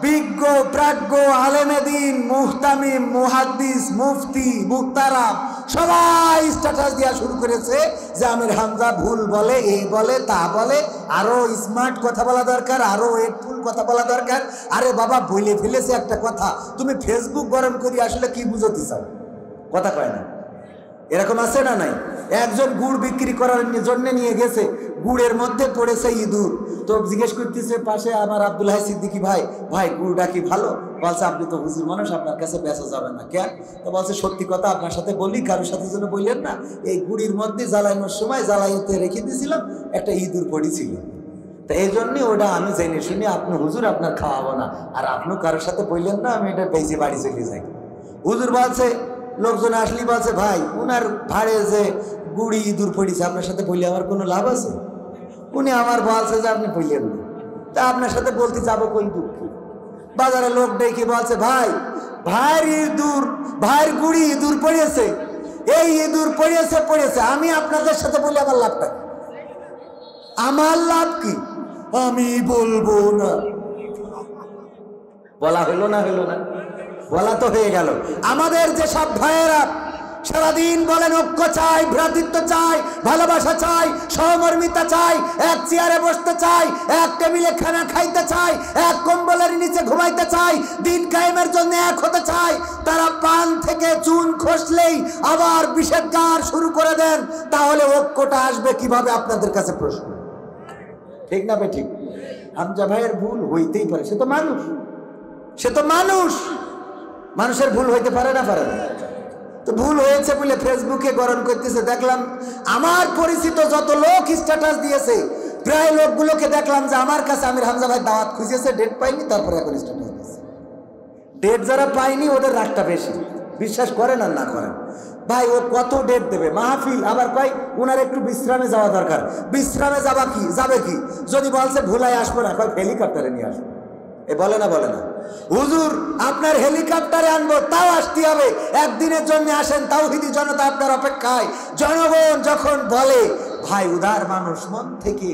বিজ্ঞ প্রাজ্ঞ আলেমেদিন, মুহতামিম, মুহাদ্দিস, মুফতি, মুহতারাম সবাই স্ট্যাটাস দেওয়া শুরু করেছে যে আমির হামজা ভুল বলে, এই বলে, তা বলে, আরো স্মার্ট কথা বলা দরকার, আরো ওয়েটফুল কথা বলা দরকার। আরে বাবা, বলে ফেলেছে একটা কথা, তুমি ফেসবুক গরম করি আসলে কি বুঝতে চাও? কথা কয় না? এরকম আছে না নাই? একজন গুড় বিক্রি করার জন্য নিয়ে গেছে, গুড়ের মধ্যে পড়েছে ইঁদুর। তো জিজ্ঞেস করতেছে পাশে আমার আব্দুল হাই সিদ্দিকি ভাই, ভাই গুড়টা কি ভালো? বলছে আপনি তো হুজুর মানুষ, আপনার কাছে বেচা যাবে না। কেন? তো বলছে সত্যি কথা আপনার সাথে বলি, কারোর সাথে যেন বললেন না, এই গুড়ির মধ্যে জ্বালানোর সময় জ্বালাইতে রেখে দিয়েছিলাম, একটা ইঁদুর পড়েছিল, তো এই জন্যই ওটা আমি জেনে শুনি আপনি হুজুর আপনার খাওয়াবো না, আর আপনি কারোর সাথে বললেন না, আমি এটা বেঁচে বাড়ি চলে যাই। হুজুর বলছে, লোকজন আসলি বলছে ভাই উনার ভাড়ে যে গুড়ি ইঁদুর পড়েছে, আপনার সাথে বললে আমার কোনো লাভ আছে? উনি আমার বলছে যে আপনি বললেন না, তা আপনার সাথে বলতে যাবো কোন দুঃখ? বাজারে লোক ডেকে বলছে ভাই, ভাইয়ের ইঁদুর, ভাইয়ের গুড়ি ইঁদুর পড়েছে, এই ইঁদুর পড়েছে, আমি আপনাদের সাথে বলি আমার লাভটা, আমার লাভ কি? আমি বলবো না। বলা হইল না? হইল না? বলা তো হয়ে গেল। আমাদের যেসব ভাইয়েরা সারাদিন বলেন ঐক্য চাই, ভ্রাতৃত্ব চাই, ভালোবাসা চাই, সহমর্মিতা চাই, এক চেয়ারে বসতে চাই, এক টেবিলে খানা খাইতে চাই, এক কম্বলের নিচে ঘুমাইতে চাই, দিন কায়েমের জন্য এক হতে চাই, তারা পান থেকে চুন খসলেই আবার বিষেধগার শুরু করে দেন। তাহলে ঐক্যটা আসবে কিভাবে? আপনাদের কাছে প্রশ্ন। ঠিক না ঠিক? হামজা ভাইয়ের ভুল হইতেই পারে, সে তো মানুষ, সে তো মানুষ, মানুষের ভুল হইতে পারে না? পারে না? তো ভুল হয়েছে বলে ফেসবুকে গরম করতেছে। দেখলাম আমার পরিচিত যত লোক স্ট্যাটাস দিয়েছে, প্রায় লোকগুলোকে দেখলাম যে আমার কাছে আমির হামজা ভাই দাওয়াত খুঁজেছে, ডেট পাইনি, তারপরে এখন স্ট্যাটাস দিয়েছে। ডেট যারা পায়নি ওদের রাগটা বেশি, বিশ্বাস করেন আর না করেন। ভাই ও কত ডেট দেবে মাহফিল, আবার কয় উনার একটু বিশ্রামে যাওয়া দরকার। বিশ্রামে যাবে কি যদি বলছে ভুলাই আসবো না, কয় হেলিকপ্টারে নিয়ে আসবো। এ বলে না হুজুর আপনার হেলিকপ্টারে আনবো, তাও আসতে হবে, একদিনের জন্য আসেন, তাওহীদি জনতা আপনার অপেক্ষায়। জনগণ যখন বলে, ভাই উদার মানুষ, মন থেকে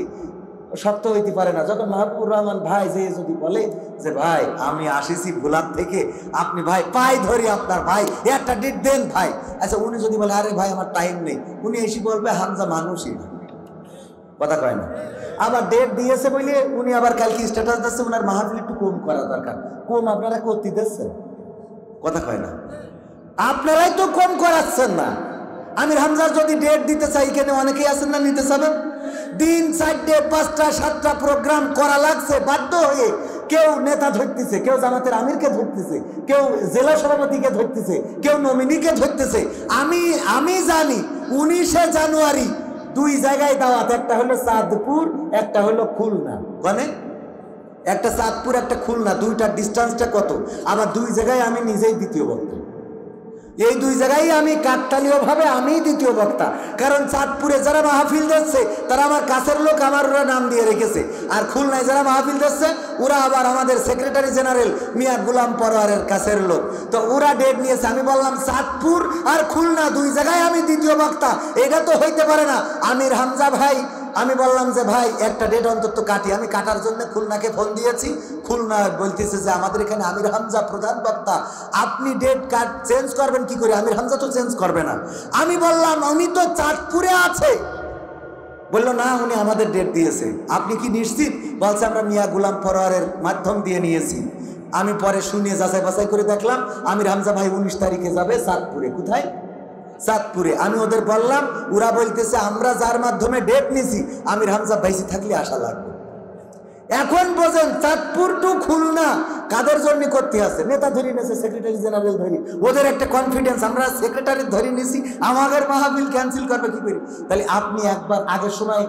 সত্য হইতে পারে না। যখন মাহবুবুর রহমান ভাই যে যদি বলে যে ভাই আমি আসিছি ভোলার থেকে, আপনি ভাই পাই ধরি আপনার ভাই একটা ডেট দেন ভাই। আচ্ছা উনি যদি বলে আরে ভাই আমার টাইম নেই, উনি এসে বলবে হামজা মানুষই না, কথা কয় না। আবার ডেট দিয়েছে বলে উনি আবার কালকে স্ট্যাটাস দিচ্ছে ওনার মাহফিল একটু কম করা দরকার। কম আপনারা করতে দিচ্ছেন, কথা কয় না। আপনারাই তো কম করাচ্ছেন না। আমির হামজা যদি ডেট দিতে চাই, এখানে অনেকেই আছেন না নিতে চাবেন, দিন 4টে 5টা 7টা প্রোগ্রাম করা লাগছে বাধ্য হয়ে। কেউ নেতা ধরতেছে, কেউ জামাতের আমিরকে ধরতেছে, কেউ জেলা সভাপতিকে ধরতেছে, কেউ নমিনিকে ধরতেছে। আমি জানি 19শে জানুয়ারি 2 জায়গায় দাওয়াত, একটা হলো চাঁদপুর, একটা হলো খুলনা। মানে একটা চাঁদপুর একটা খুলনা, দুইটার ডিস্টেন্সটা কত? আবার 2 জায়গায় আমি নিজেই দ্বিতীয় বক্তা। এই 2 জায়গায় আমি কাকতালীয় ভাবে আমি দ্বিতীয় বক্তা। কারণ চাঁদপুরে যারা মাহফিল দিচ্ছে তারা আমার কাছের লোক, আমার ওরা নাম দিয়ে রেখেছে। আর খুলনায় যারা মাহফিল দিচ্ছে ওরা আবার আমাদের সেক্রেটারি জেনারেল মিয়া গোলাম পরোয়ারের কাছের লোক। তো ওরা ডেট নিয়েছে। আমি বললাম চাঁদপুর আর খুলনা 2 জায়গায় আমি দ্বিতীয় বক্তা, এটা তো হইতে পারে না। আমির হামজা ভাই, আমি বললাম যে ভাই একটা ডেট অন্তত কাটি। আমি কাটার জন্য খুলনাকে ফোন দিয়েছি। খুলনা বলতেছে যে আমাদের এখানে আমির হামজা প্রধান বক্তা, আপনি ডেট কাট চেঞ্জ করবেন কি করে? আমির হামজা তো চেঞ্জ করবে না। আমি বললাম উনি তো চাঁদপুরে আছে। বললো না উনি আমাদের ডেট দিয়েছে। আপনি কি নিশ্চিত? বলছে আমরা মিয়া গোলাম পরোয়ারের মাধ্যম দিয়ে নিয়েছি। আমি পরে শুনিয়ে যাচাই বাছাই করে দেখলাম আমির হামজা ভাই 19 তারিখে যাবে চাঁদপুরে। কোথায়? চাঁদপুরে। আমি ওদের বললাম, ওরা বলতেছে আমরা যার মাধ্যমে ডেট নিছি আমির হামজা বেঁচে থাকলে আসা লাগবে। এখন বোঝেন চাঁদপুর টু খুলনা কাদের জন্য করতে আছে? নেতা ধরি নিয়েছে, সেক্রেটারি জেনারেল ধরি, ওদের একটা কনফিডেন্স আমরা সেক্রেটারি ধরি নিছি, আমাদের মাহফিল ক্যান্সেল করবে কি করে? তাহলে আপনি একবার আগের সময়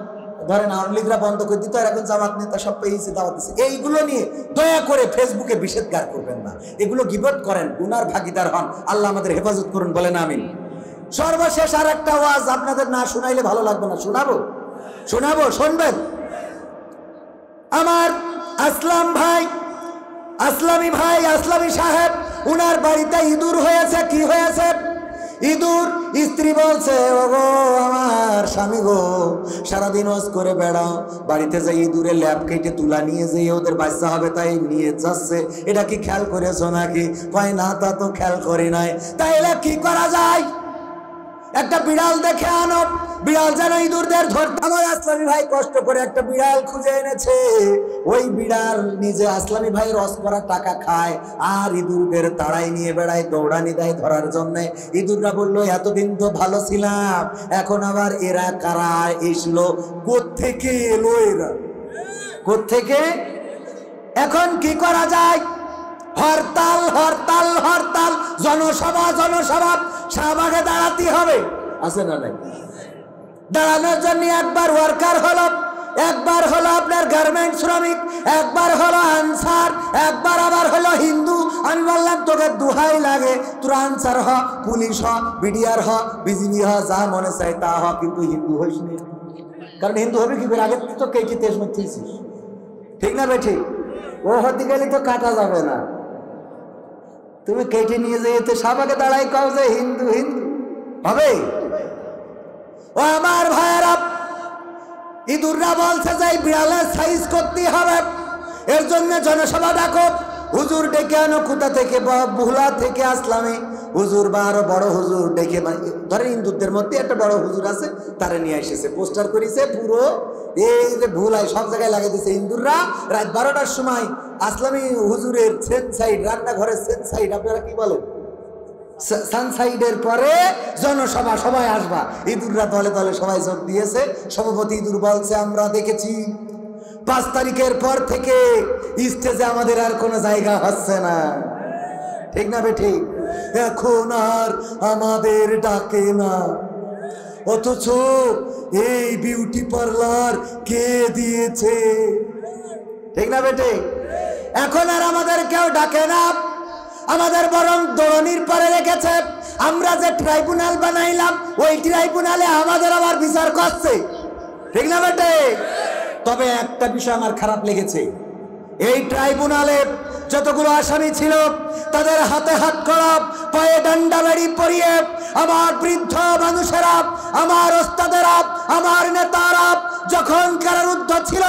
ধরেন আওয়ামী লীগরা বন্ধ করে দিত, আর এখন জামাত নেতা সব পেয়েছে দাওয়াত দিচ্ছে। এইগুলো নিয়ে দয়া করে ফেসবুকে বিষেধগার করবেন না, এগুলো গীবত করেন, গুনার ভাগিদার হন। আল্লাহ আমাদের হেফাজত করুন, বলেন আমিন। সর্বশেষ আর একটা ওয়াজ আপনাদের না শোনাইলে ভালো লাগবে না, শোনাবো শুনবেন। আমার আসলামী ভাই উনার বাড়িতে ইঁদুর হয়েছে। কি হয়েছে? ইঁদুর। স্ত্রী বলছে ওগো আমার স্বামী গো, সারাদিন ওয়াজ করে বেড়াও, বাড়িতে যাই ইঁদুরের ল্যাব কেটে তুলা নিয়ে যেয়ে ওদের বাচ্চা হবে তাই নিয়ে যাচ্ছে, এটা কি খেয়াল করেছো নাকি? কয় না তা তো খেয়াল করি নাই। তাইলে কি করা যায়? একটা বিড়াল দেখে আনো, বিড়াল যেন ইঁদুরদের ধরতে। আমার আসলামী ভাই কষ্ট করে একটা বিড়াল খুঁজে এনেছে। ওই বিড়াল নিজে আসলামী ভাই রস করা টাকা খায় আর ইঁদুরদের তাড়াই নিয়ে বেড়ায়, দৌড়ানি দেয় ধরার জন্য। ইঁদুররা বললো এতদিন তো ভালো ছিলাম, এখন আবার এরা কারা এসলো, কোত্থেকে এলো এরা, কোত্থেকে? এখন কি করা যায়? হরতাল হরতাল হরতাল, জনসভা জনসভা, শাহবাগে দাঁড়াতে হবে, আছে না নাই? দাঁড়ানোর জন্য একবার ওয়ার্কার হলো, একবার হলো আপনার গার্মেন্ট শ্রমিক, একবার হলো আনসার, একবার আবার হলো হিন্দু। আমি বললাম তোকে দুহাই লাগে, তোর আনসার হ, পুলিশ হ, বিডিআর হ, বিজিবি হ, যা মনে চাই তা হ, কিন্তু হিন্দু হইস নি। কারণ হিন্দু হবে কি করে? আগে তো কেটে তেজ মধ্যেছিস, ঠিক না ভাই? ঠিক। ও হতে গেলে তো কাটা যাবে না, তুমি কেটে নিয়ে যেতে শাহবাগে দাঁড়াই কাও যে হিন্দু হিন্দু হবে? ও আমার ভাইয়েরা, ইঁদুররা বলছে যে বিড়ালের সাইজ করতে হবে, এর জন্য জনসভা ডাকো। হুজুর ডেকে আনো, কোথা থেকে? ভোলা থেকে আসলামী হুজুর বা আরো বড় হুজুর ডেকে, ধরেন হিন্দুদের মধ্যে একটা বড় হুজুর আছে, তারা নিয়ে এসেছে, পোস্টার করেছে পুরো এই যে ভুলাই সব জায়গায় লাগিয়ে দিচ্ছে। হিন্দুররা রাত 12টার সময় আসলামী হুজুরের সেন সাইড, রান্নাঘরের সেন সাইড, আপনারা কি বলেন, সানসাইডের পরে জনসভা, সবাই আসবা। ইঁদুররা দলে দলে সবাই যোগ দিয়েছে। সভাপতি ইঁদুর বলছে আমরা দেখেছি 5 তারিখের পর থেকে স্টেজে আমাদের আর কোনো জায়গা হচ্ছে না, ঠিক না বে ঠিক? এখন আর আমাদের ডাকে না। অথচ এই বিউটি পার্লার কে দিয়েছে? ঠিক না বেটে? এখন আর আমাদের কেউ ডাকে না, আমাদের বরং দৌড়নির পরে রেখেছে। আমরা যে ট্রাইব্যুনাল বানাইলাম ওই ট্রাইব্যুনালে আমাদের আবার বিচার করছে। ঠিক না বেটে? তবে একটা বিষয় আমার খারাপ লেগেছে, এই ট্রাইব্যুনালে যতগুলো আসামি ছিল তাদের হাতে হাত করা, পায়ে ডান্ডা বাড়ি পরিয়ে আমার বৃদ্ধ মানুষেরা, আমার ওস্তাদেরা, আমার নেতারা যখন কারারুদ্ধ ছিল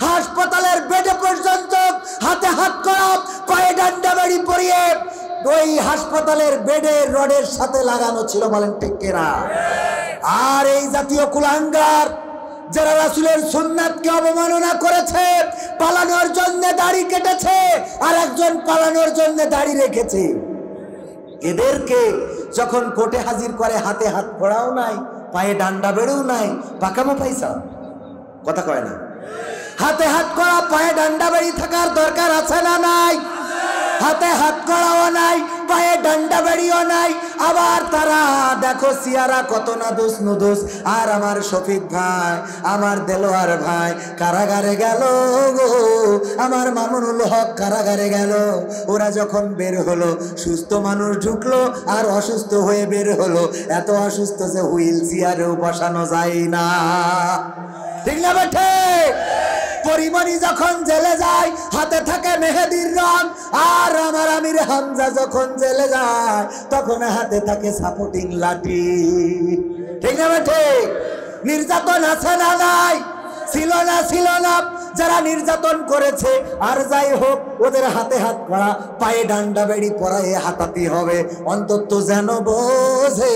হাসপাতালের বেডে পর্যন্ত হাতে হাত করা, পায়ে ডান্ডা বাড়ি পরিয়ে ওই হাসপাতালের বেডের রডের সাথে লাগানো ছিল। বলেন ঠিক কিনা? আর এই জাতীয় কুলাঙ্গার যারা রাসূলের সুন্নাতকে অবমাননা করেছে, পালানোর জন্য দাড়ি কেটেছে, আর একজন পালানোর জন্য দাড়ি রেখেছে, এদেরকে যখন কোর্টে হাজির করে হাতে হাত করাও নাই, পায়ে ডান্ডা বেড়েও নাই, পাকামো পয়সা কথা কয় না। হাতে হাত করা, পায়ে ডান্ডা বেড়ি থাকার দরকার আছে না নাই? হাতে হাত করাও নাই, পায়ে ডান্ডা বেড়িও নাই, আবার তারা দেখো সিয়ারা কত নাদুস নুদুস। আর আমার শফিক ভাই, আমার দেলোয়ার ভাই কারাগারে গেল গো, আমার মামুনুল হক কারাগারে গেল। ওরা যখন বের হলো, সুস্থ মানুষ ঢুকলো আর অসুস্থ হয়ে বের হলো, এত অসুস্থ যে হুইল চেয়ারেও বসানো যায় না। ঠিক না বেঠে? পরিমণি যখন জেলে যায় হাতে থাকে মেহেদির রং, আর আমার আমির হামজা যখন জেলে যায় তখন হাতে থাকে সাপোর্টিং লাঠি। ঠিক না বেঠে? নির্যাতন আছে না নাই? ছিল না? ছিল না? যারা নির্যাতন করেছে, আর যাই হোক ওদের হাতে হাত করা, পায়ে ডান্ডা বেড়ি পরায়ে হাঁটাতে হবে, অন্তত যেন বোঝে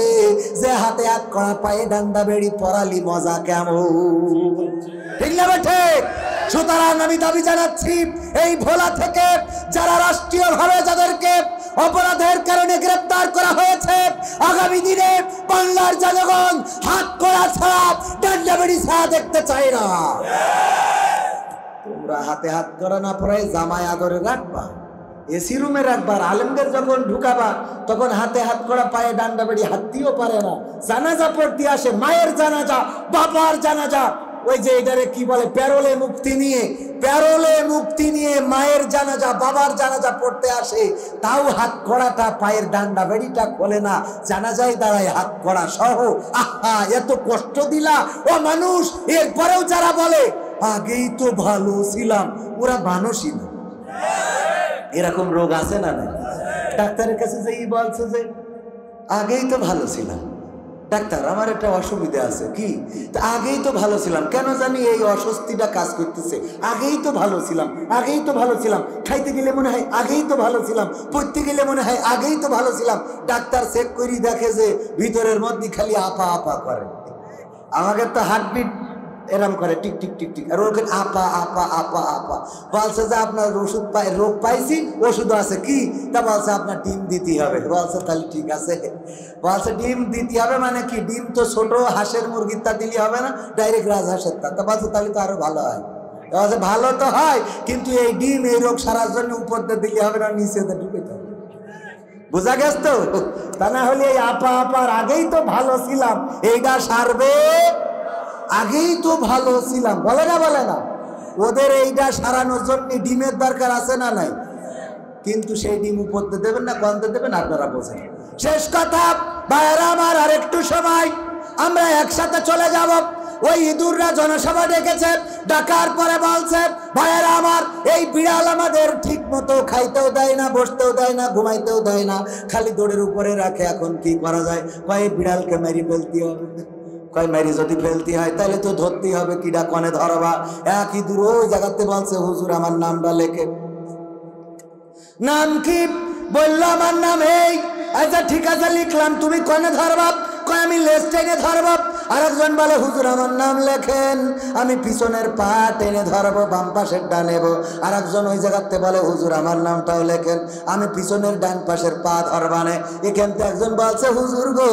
যে হাতে হাত করা, পায়ে ডান্ডা বেড়ি পরালি মজা কেমন। ঠিক না বেঠে? সুতরাং আমি দাবি জানাচ্ছি, এই ভোলা থেকে যারা রাষ্ট্রীয়ভাবে যাদেরকে অপরাধের কারণে গ্রেপ্তার করা হয়েছে, আগামী দিনে বাংলার জনগণ হাত করা ছাড়া ডান্ডা বেড়ি ছাড়া দেখতে চায় না। তোমরা হাতে হাত করা না পড়ায় জামায় আদরে রাখবা, এসি রুমে রাখবা, আলেমদের যখন ঢুকাবা তখন হাতে হাত করা, পায়ে ডান্ডা বেড়ি হাত দিয়েও পারে না। জানাজা পড়তে আসে, মায়ের জানাজা, বাবার জানাজা, ওই যে এটারে কি বলে, প্যারোলে মুক্তি নিয়ে মায়ের জানাজা, বাবার জানাজা পড়তে আসে, তাও হাত করাটা, পায়ের ডান্ডা বেড়িটা খোলে না, জানাজায় দাঁড়ায় হাত করা সহ। আহা, এত কষ্ট দিলা ও মানুষ। এরপরেও যারা বলে আগেই তো ভালো ছিলাম, ওরা মানুষই না। এরকম রোগ আছে না? না, ডাক্তারের কাছে যেই বলছে যে আগেই তো ভালো ছিলাম, ডাক্তার আমার একটা অসুবিধা আছে, কি? আগেই তো ভালো ছিলাম, কেন জানি এই অস্বস্তিটা কাজ করতেছে, আগেই তো ভালো ছিলাম, আগেই তো ভালো ছিলাম, খাইতে গেলে মনে হয় আগেই তো ভালো ছিলাম, পড়তে গেলে মনে হয় আগেই তো ভালো ছিলাম। ডাক্তার চেক করি দেখে যে ভিতরের মধ্যে খালি আপা আপা করে। আমাকে তো হার্টবিট এরম করে টিক টিক টিক টিক, আর ওকে আপা আপা আপা আপা। বলছে যে আপনার ওষুধ রোগ পাইছি, ওষুধ আছে, কি? তা বলছে আপনার ডিম দিতে হবে। বলছে তাহলে ঠিক আছে। বলছে ডিম দিতে হবে মানে কি? ডিম তো ছোট হাঁসের মুরগির তা দিলে হবে না, ডাইরেক্ট রাজহাঁসের তা। তা বলছে তাহলে তো আরো ভালো হয়। বলছে ভালো তো হয়, কিন্তু এই ডিম এই রোগ সারার জন্য উপর দিয়ে দিলে হবে না, নিচে ঢুকে হবে। বোঝা গেছ তো? তা না হলে এই আপা আপার আগেই তো ভালো ছিলাম এইটা সারবে, আগেই তো ভালো ছিলাম, বলে না? বলে না? ওদের এইটা সারানোর জন্য ডিমের দরকার আছে না নাই? কিন্তু সেই ডিম উপরতে দেবেন না কমতে দেবেন, আপনারা বোঝেন। শেষ কথা ভাইয়েরা আমার, আর একটু সময় আমরা একসাথে চলে যাব। ওই ইঁদুররা জনসভা ডেকেছে, ডাকার পরে বলছে ভাইয়েরা আমার, এই বিড়াল আমাদের ঠিক মতো খাইতেও দেয় না, বসতেও দেয় না, ঘুমাইতেও দেয় না, খালি দৌড়ের উপরে রাখে। এখন কি করা যায়? কয় বিড়ালকে মেরি ফেলতে হবে। কয় মেরি যদি ফেলতে হয় তাহলে তো ধরতেই হবে, কিডা কনে ধরবা? এক ইঁদুর ওই জায়গাতে বলছে হুজুর আমার নামটা লেখে। নাম কি? বললো আমার নাম এই। আচ্ছা ঠিক আছে লিখলাম, তুমি কনে ধরবা? কয় আমি লেজ টেনে ধরব। আরেকজন বলে হুজুর আমার নাম লেখেন, আমি পিছনের পা টেনে ধরবো, বাম পাশের ডান নেব। আরেকজন ওই জায়গাতে বলে হুজুর আমার নামটাও লেখেন, আমি পিছনের ডান পাশের পা ধরবানে। এখান থেকে একজন বলছে হুজুর গো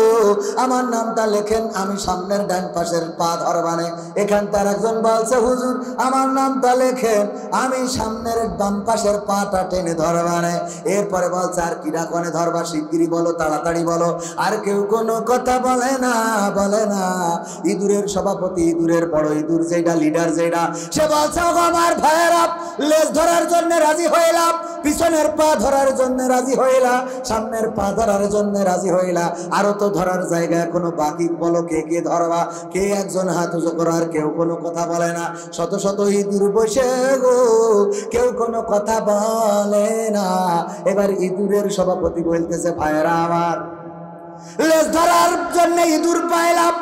আমার নামটা লেখেন, আমি সামনের ডান পাশের পা ধরবানে। এখান থেকে আরেকজন বলছে হুজুর আমার নামটা লেখেন, আমি সামনের বাম পাশের পাটা টেনে ধরবানে। এরপরে বলছে আর কিরা কনে ধরবা, শিগগিরি বলো, তাড়াতাড়ি বলো। আর কেউ কোনো কথা বলে না, বলে না। ইঁদুরের সভাপতি, ইঁদুরের বড় ইঁদুর যেটা, লিডার যেটা, সে বলছে আমার ভাইয়েরা লেজ ধরার জন্য রাজি হইলাম, পিছনের পা ধরার জন্য রাজি হইলা, সামনের পা ধরার জন্য রাজি হইলা, আরো তো ধরার জায়গা এখনো বাকি, বলো কে কে ধরবা। কে একজন হাত উঁচু করো, আর কেউ কোনো কথা বলে না। শত শত ইঁদুর বসে গো, কেউ কোনো কথা বলে না। এবার ইঁদুরের সভাপতি বলতেছে ভাইয়েরা আমার, লেজ ধরার জন্য ইঁদুর পাইলাম,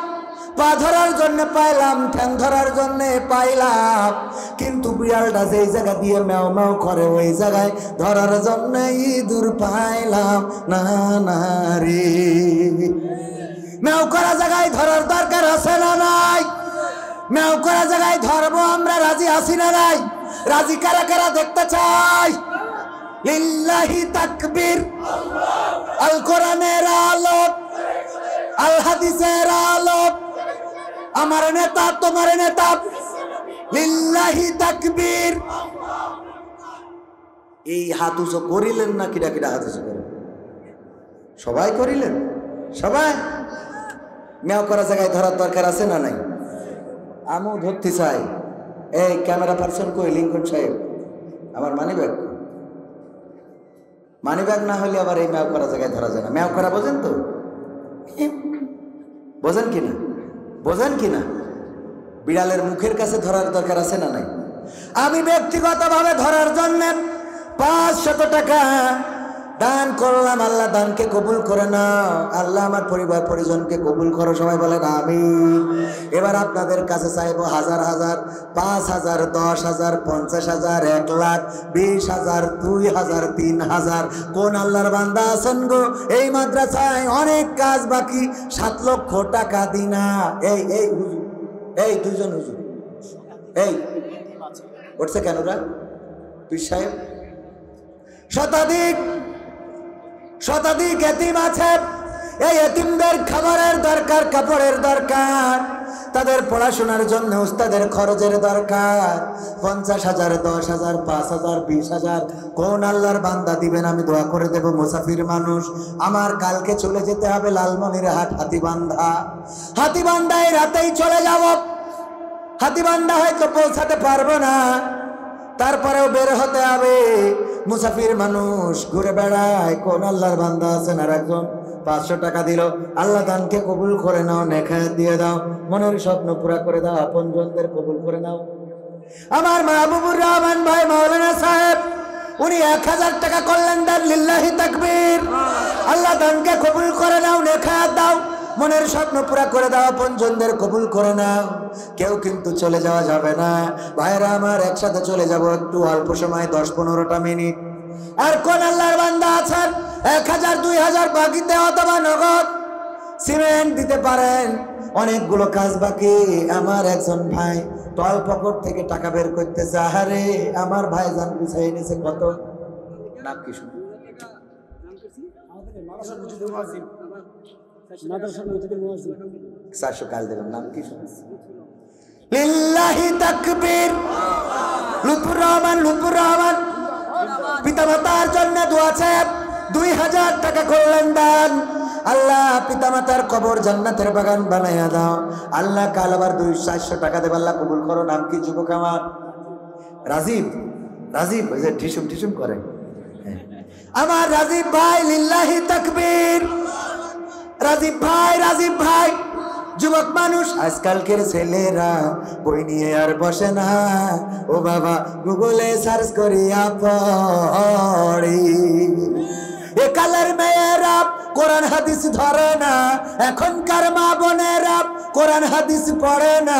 পা ধরার জন্য পাইলাম, ঠ্যাং ধরার জন্য পাইলাম, কিন্তু বিড়ালটা যেই জায়গা দিয়ে ম্যাও ম্যাও করে ওই জায়গায় ধরার জন্য ইঁদুর পাইলাম না। না রে, ম্যাও করা জায়গায় ধরার দরকার আছে না নাই? ম্যাও করা জায়গায় ধরবো, আমরা রাজি আছি না নাই? রাজি কারা কারা দেখতে চাই? লিল্লাহি তাকবীর। আল কোরআনের আলো, আল হাদিসের আলো, আমার নেতা তোমার নেতা, লিল্লাহি তাকবীর। এই হাত উঁচু করিলেন না? কিরা কিরা হাত উঁচু করেন? সবাই করিলেন? সবাই? মেও করা জায়গায় ধরার দরকার আছে না নাই? আমিও ধরতে চাই। এই ক্যামেরা পার্সন কই? লিঙ্কন সাহেব, আমার মানি ব্যাগ, মানি ব্যাগ না হলে আবার এই মেও করা জায়গায় ধরা যায় না। মেও করা বোঝেন তো? বোঝেন কিনা? বোঝেন কিনা? বিড়ালের মুখের কাছে ধরার দরকার আছে না নাই? আমি ব্যক্তিগতভাবে ধরার জন্য 500 টাকা দান করলাম। আল্লাহ দানকে কবুল করে নাও, আল্লাহ আমার পরিবার পরিজনকে কবুল করো, সবাই বলেন আমিন। এবার আপনাদের কাছে চাইবো হাজার হাজার, 5,000, 10,000, 50,000, 1 লাখ, 20,000, 2,000, 3,000। কোন আল্লাহর বান্দা আছেন গো এই মাদ্রাসায় অনেক কাজ বাকি, 7 লক্ষ টাকা দিনা? এই এই হুজুর, এই দুইজন হুজুর, এই উঠছে কেন রা তুই সাহেব? শতাধিক এতিম আছে, এই এতিমদের খাবারের দরকার, কাপড়ের দরকার, তাদের পড়াশোনার জন্য উস্তাদের খরচের দরকার। 50,000, 10,000, 5,000, 20,000 কোন আল্লাহর বান্দা দিবেন? আমি দোয়া করে দেব। মুসাফির মানুষ, আমার কালকে চলে যেতে হবে লালমনিরহাট, হাতিবান্ধায় রাতেই চলে যাব। হাতিবান্ধা হয়তো পৌঁছাতে পারবো না, তারপরেও বের হতে হবে। মুসাফির মানুষ ঘুরে বেড়ায়, কোন আল্লাহর বান্দা আছেন? আর একজন 500 টাকা দিল। আল্লাহ দানকে কবুল করে নাও, নেখায়াত দিয়ে দাও, মনের স্বপ্ন পুরা করে দাও, আপনজনদের কবুল করে নাও। আমার মাহবুবুর রহমান ভাই মাওলানা সাহেব, উনি 1000 টাকা করলেন দান, লিল্লাহি তাকবীর। আল্লাহ দানকে কবুল করে নাও, নেখায়াত দাও, মনের স্বপ্ন পুরা করে দাও, আপনজনদের কবুল করে নাও। কেউ কিন্তু চলে যাওয়া যাবে না ভাইরা আমার, একসাথে চলে যাব একটু অল্প সময়, 10-15টা মিনিট। আর কোন আল্লাহর বান্দা আছেন 1,000, 2,000 বাকিতে অথবা নগদ সিমেন্ট দিতে পারেন? অনেকগুলো কাজ বাকি। আমার একজন ভাই তল পকেট থেকে টাকা বের করতেছে, আহারে আমার ভাই জান গুছাই এনেছে। কত নাম কি শুনুন? 400 কাল দেবেন, নাম কি শুনুন? লিল্লাহি তাকবীর। লুৎফুর রহমান পিতামাতার জন্য দোয়া চাই, 2,000 টাকা করলেন দান। আল্লাহ পিতামাতার কবর জান্নাতের বাগান বানাইয়া দাও। আল্লাহ কাল আবার 200-400 টাকা দেব, আল্লাহ কবুল করো। নাম কি যুবক আমার? রাজীব ওই যে ঢিসুম করে আমার রাজীব ভাই, লিল্লাহি তাকবীর। রাজীব ভাই যুবক মানুষ। আজকালকের ছেলেরা বই নিয়ে আর বসে না, ও বাবা গুগলে সার্চ করিয়া পড়ি। এ কালের মেয়েরা কোরআন হাদিস ধরে না, এখনকার মা বোনেরা কোরআন হাদিস পড়ে না।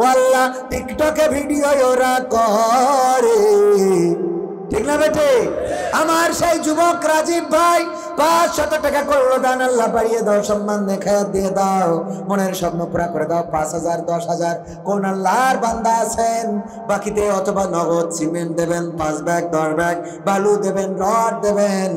ও আল্লাহ, টিকটকে ভিডিও ওরা করে, ঠিক না বেটে? আমার সেই যুবক রাজীব ভাই 500 টাকা করলো দান, আল্লাহ বাড়িয়ে দাও, সম্মান দেখায় দিয়ে দাও, মনের স্বপ্ন পুরা করে দাও। 5,000 10,000 কোন আল্লাহর বান্দা আছেন বাকিতে, অথবা নগদ সিমেন্ট দেবেন 5 ব্যাগ 10 ব্যাগ, বালু দেবেন, রড দেবেন।